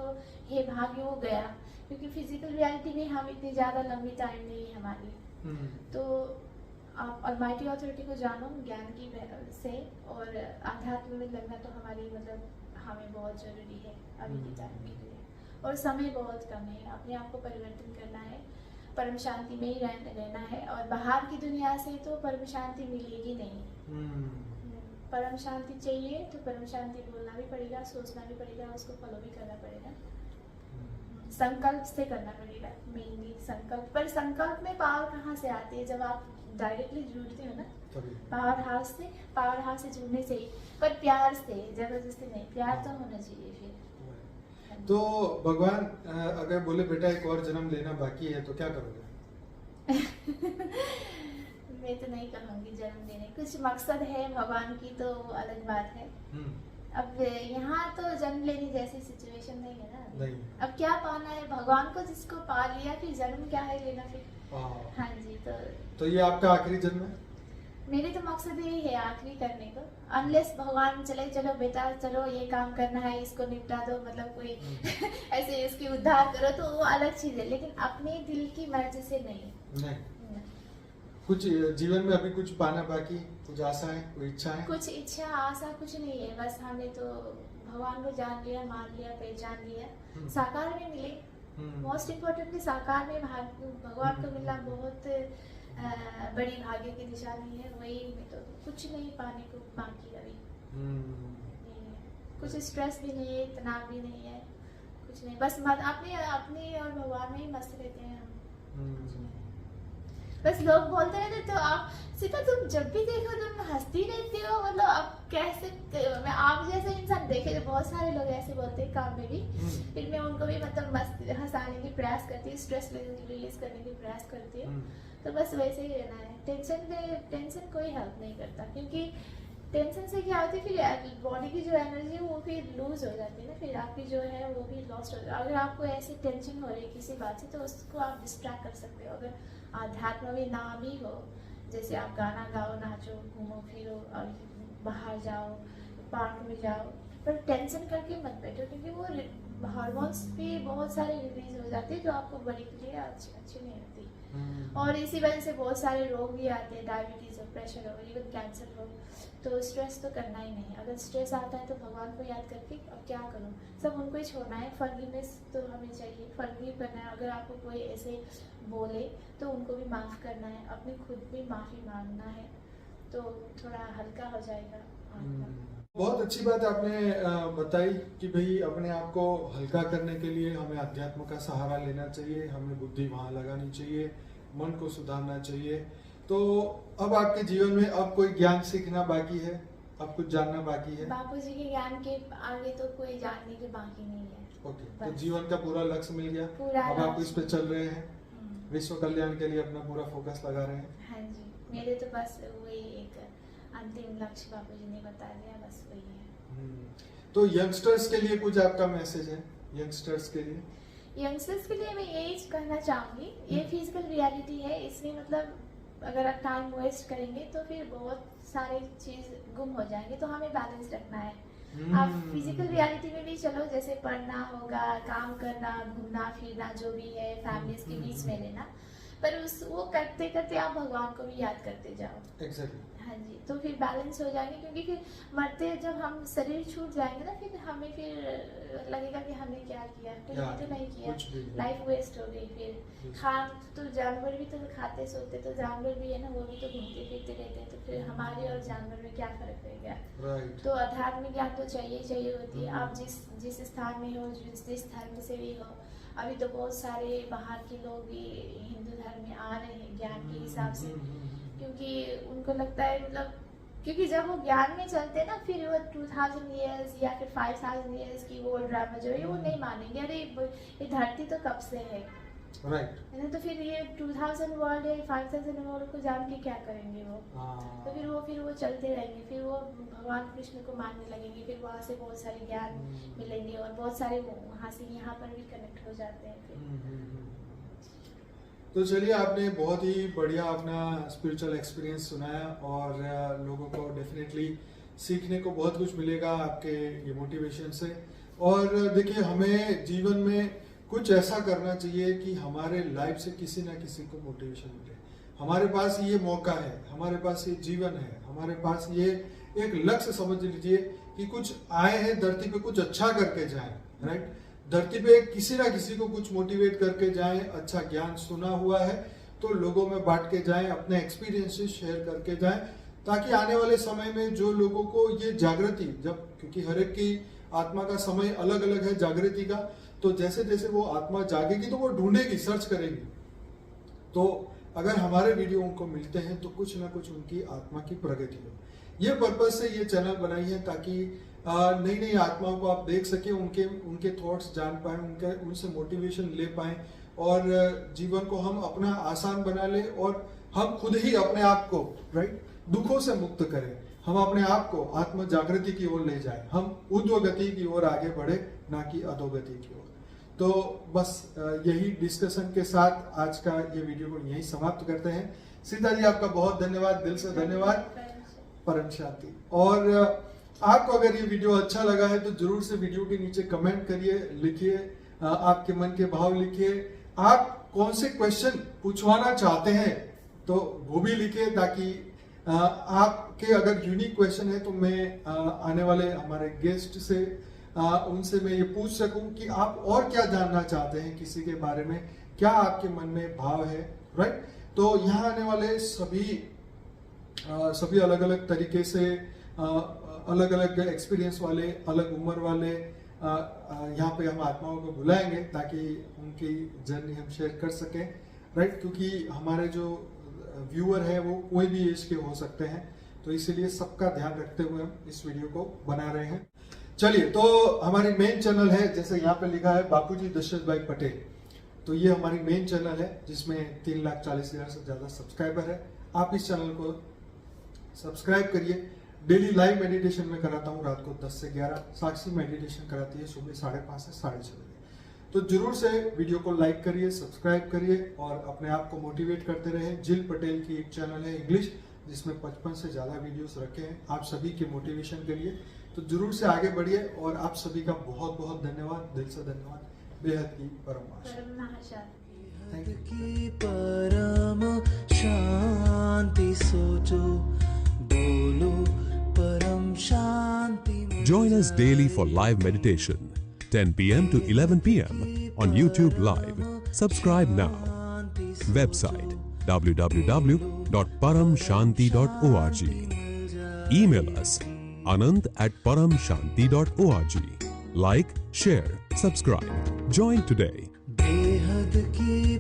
है भाग्य वो गया, क्योंकि फिजिकल रियलिटी में हम इतनी ज़्यादा लंबी टाइम नहीं है हमारी। तो आप अलमाइटी अथॉरिटी को जानो ज्ञान की से, और आध्यात्म में लगना तो हमारी मतलब हमें बहुत ज़रूरी है अभी के टाइम के लिए, और समय बहुत कम है, अपने आप को परिवर्तन करना है, परम शांति में ही रहना है, और बाहर की दुनिया से तो परम शांति मिलेगी नहीं। परम शांति चाहिए तो परम शांति बोलना भी पड़ेगा, सोचना भी पड़ेगा, उसको फॉलो भी करना पड़ेगा, संकल्प से करना पड़ेगा मेनली संकल्प। पर संकल्प में पावर कहाँ से आती है? जब आप डायरेक्टली जुड़ते हो ना, पावर हाउस से जुड़ने से ही, पर प्यार से, जबरदस्ती नहीं, प्यार तो होना चाहिए फिर। तो भगवान अगर बोले बेटा एक और जन्म लेना बाकी है तो क्या करोगे? मैं तो नहीं कहूँगी जन्म लेने, कुछ मकसद है भगवान की तो अलग बात है। अब यहाँ तो जन्म लेने जैसी सिचुएशन नहीं है ना। नहीं। अब क्या पाना है भगवान को, जिसको पा लिया फिर जन्म क्या है लेना फिर। हाँ जी। तो ये आपका आखिरी जन्म है? मेरे तो मकसद यही है आखिरी करने को, अनलेस भगवान चले चलो बेटा चलो ये काम करना है, इसको निपटा दो, मतलब कोई ऐसे इसकी उद्धार करो, तो वो अलग चीज है, लेकिन अपने दिल की मर्जी से नहीं। कुछ जीवन में अभी कुछ पाना बाकी, कुछ आशा है, कोई इच्छा है? कुछ इच्छा आशा कुछ नहीं है, बस हमने तो भगवान को जान लिया, मान लिया, पहचान लिया, साकार में मिले। मोस्ट इम्पोर्टेंटली साकार में भगवान को मिलना बहुत बड़ी भाग्य की निशानी है, वही में तो कुछ नहीं पाने को बाकी अभी नहीं है, कुछ स्ट्रेस भी नहीं है, तनाव भी नहीं है, कुछ नहीं, बस अपने और भगवान में ही मस्त रहते हैं हम। बस लोग बोलते रहते तो आप सीता तुम जब भी देखो तुम हंसती रहती हो, मतलब आप कैसे, मैं आप जैसे इंसान देखे तो बहुत सारे लोग ऐसे बोलते हैं काम में भी, फिर मैं उनको भी मतलब मस्त हंसाने की प्रयास करती हूँ, स्ट्रेस रिलीज करने की प्रयास करती हूँ। तो बस वैसे ही रहना है, टेंशन कोई हेल्प नहीं करता, क्योंकि टेंशन से क्या होती है फिर बॉडी की जो एनर्जी है वो फिर लूज हो जाती है ना, फिर आपकी जो है वो भी लॉस्ट हो जाती है। अगर आपको ऐसी टेंशन हो रही है किसी बात से तो उसको आप डिस्ट्रैक्ट कर सकते हो, अगर आध्यात्म में ना भी हो, जैसे आप गाना गाओ, नाचो, घूमो फिरो, और बाहर जाओ, पार्क में जाओ, पर टेंशन करके मत बैठो, क्योंकि वो हार्मोन्स भी बहुत सारे रिलीज हो जाते हैं जो आपको बॉडी के लिए अच्छी नहीं होती, और इसी वजह से बहुत सारे रोग भी आते हैं, डायबिटीज हो, प्रेशर हो, इवन कैंसर हो। तो स्ट्रेस तो करना ही नहीं, अगर स्ट्रेस आता है तो भगवान को याद करके अब क्या करूँ, सब उनको ही छोड़ना है, फॉरगिवनेस तो हमें चाहिए, फॉरगिव करना है, अगर आपको कोई ऐसे बोले तो उनको भी माफ़ करना है, अपने खुद भी माफ़ी मांगना है, तो थोड़ा हल्का हो जाएगा। बहुत अच्छी बात आपने बताई कि भाई अपने आप को हल्का करने के लिए हमें अध्यात्म का सहारा लेना चाहिए, हमें बुद्धि वहाँ लगानी चाहिए, मन को सुधारना चाहिए। तो अब आपके जीवन में अब कोई ज्ञान सीखना बाकी है, अब कुछ जानना बाकी है? बापू जी के ज्ञान के आगे तो कोई जानने के बाकी नहीं है। ओके, तो जीवन का पूरा लक्ष्य मिल गया, अब आप इस पे चल रहे हैं, विश्व कल्याण के लिए अपना पूरा फोकस लगा रहे हैं। हाँ जी, मेरे तो बस वही एक अंतिम लक्ष्य बापू जी ने बता दिया, बस वही है। तो यंगस्टर्स के लिए कुछ आपका मैसेज है? यंगस्टर्स के लिए मैं यही कहना चाहूंगी, ये फिजिकल रियलिटी है, इसमें मतलब अगर आप टाइम वेस्ट करेंगे तो फिर बहुत सारी चीज गुम हो जाएंगे, तो हमें बैलेंस रखना है। आप फिजिकल रियलिटी में भी चलो, जैसे पढ़ना होगा, काम करना, घूमना फिरना जो भी है, फैमिलीज के बीच में रहना, पर वो करते करते आप भगवान को भी याद करते जाओ। Exactly. हाँ जी, तो फिर बैलेंस हो जाएंगे, क्योंकि फिर मरते जब हम शरीर छूट जाएंगे ना, फिर हमें फिर लगेगा कि हमने क्या किया, कुछ भी तो नहीं किया, लाइफ वेस्ट हो गई। फिर खान तो जानवर भी तो खाते सोते तो जानवर भी है ना, वो भी तो घूमते फिरते रहते हैं, तो फिर हमारे और जानवर में क्या फर्क रह गया। तो आध्यात्मिक ज्ञान तो चाहिए होती है, आप जिस स्थान में हो, जिस धर्म से भी हो। अभी तो बहुत सारे बाहर के लोग भी हिंदू धर्म में आ रहे हैं ज्ञान के हिसाब से, क्योंकि उनको लगता है मतलब, क्योंकि जब वो ज्ञान में चलते हैं ना, फिर वो 2000 ईयर्स या फिर 5000 ईयर्स की वो ड्रामा जो है वो नहीं मानेंगे, अरे ये धरती तो कब से है, राइट, तो फिर ये 2000 वर्ल्ड है, 5000 वर्ल्ड को जान के क्या करेंगे वो। तो फिर वो चलते रहेंगे, फिर वो भगवान कृष्ण को मानने लगेंगे, फिर वहाँ से बहुत सारे ज्ञान मिलेंगे, और बहुत सारे वहाँ से यहाँ पर भी कनेक्ट हो जाते हैं फिर। तो चलिए, आपने बहुत ही बढ़िया अपना स्पिरिचुअल एक्सपीरियंस सुनाया, और लोगों को डेफिनेटली सीखने को बहुत कुछ मिलेगा आपके ये मोटिवेशन से। और देखिए, हमें जीवन में कुछ ऐसा करना चाहिए कि हमारे लाइफ से किसी ना किसी को मोटिवेशन मिले। हमारे पास ये मौका है, हमारे पास ये जीवन है, हमारे पास ये एक लक्ष्य समझ लीजिए कि कुछ आए हैं धरती पे कुछ अच्छा करके जाएं, राइट। धरती पे किसी ना किसी को कुछ मोटिवेट करके जाएं, अच्छा ज्ञान सुना हुआ है तो लोगों में बांट के जाएं, अपने एक्सपीरियंसेस शेयर करके जाएं, ताकि आने वाले समय में जो लोगों को ये जागृति, जब क्योंकि हर एक की आत्मा का समय अलग अलग है जागृति का, तो जैसे जैसे वो आत्मा जागेगी तो वो ढूंढेगी, सर्च करेगी। तो अगर हमारे वीडियो उनको मिलते हैं तो कुछ ना कुछ उनकी आत्मा की प्रगति हो। ये पर्पज से ये चैनल बनाई है ताकि नई नई आत्माओं को आप देख सके, उनके थॉट्स जान पाए, उनसे मोटिवेशन ले पाए और जीवन को हम अपना आसान बना ले और हम खुद ही अपने आप को, राइट, दुखों से मुक्त करें। हम अपने आप को आत्म जागृति की ओर ले जाएं, हम ऊर्ध्वगति की ओर आगे बढ़े, ना कि अधोगति की ओर। तो बस यही डिस्कशन के साथ आज का ये वीडियो को यही समाप्त करते हैं। सीता जी आपका बहुत धन्यवाद, दिल से धन्यवाद। परम शांति। और आपको अगर ये वीडियो अच्छा लगा है तो जरूर से वीडियो के नीचे कमेंट करिए, लिखिए, आपके मन के भाव लिखिए। आप कौन से क्वेश्चन पूछवाना चाहते हैं तो वो भी लिखिए, ताकि आपके अगर यूनिक क्वेश्चन है तो मैं आने वाले हमारे गेस्ट से उनसे मैं ये पूछ सकूं कि आप और क्या जानना चाहते हैं किसी के बारे में, क्या आपके मन में भाव है, राइट। तो यहाँ आने वाले सभी अलग अलग तरीके से अलग अलग एक्सपीरियंस वाले, अलग उम्र वाले यहाँ पे हम आत्माओं को बुलाएंगे ताकि उनकी जर्नी हम शेयर कर सकें, राइट। क्योंकि हमारे जो व्यूअर है वो कोई भी एज के हो सकते हैं, तो इसीलिए सबका ध्यान रखते हुए हम इस वीडियो को बना रहे हैं। चलिए, तो हमारी मेन चैनल है, जैसे यहाँ पे लिखा है बापूजी दशरथ भाई पटेल, तो ये हमारी मेन चैनल है जिसमें 3,40,000 से ज्यादा सब्सक्राइबर है। आप इस चैनल को सब्सक्राइब करिए। डेली लाइव मेडिटेशन में कराता हूँ रात को 10 से 11, साक्षी मेडिटेशन कराती है सुबह 5:30 से 6:30 बजे। तो जरूर से वीडियो को लाइक करिए, सब्सक्राइब करिए और अपने आप को मोटिवेट करते रहे। जिल पटेल की एक चैनल है इंग्लिश, जिसमें 55 से ज्यादा वीडियोस रखे हैं आप सभी के मोटिवेशन के लिए। तो जरूर से आगे बढ़िए और आप सभी का बहुत बहुत धन्यवाद, दिल से धन्यवाद। बेहद की परम शांति सोचो, बोलो परम शांति। Join us daily for live meditation, 10 p.m. to 11 p.m. on YouTube Live. Subscribe now. Website www.paramshanti.org. Email us anand@paramshanti.org. Like, share, subscribe. Join today. बेहद की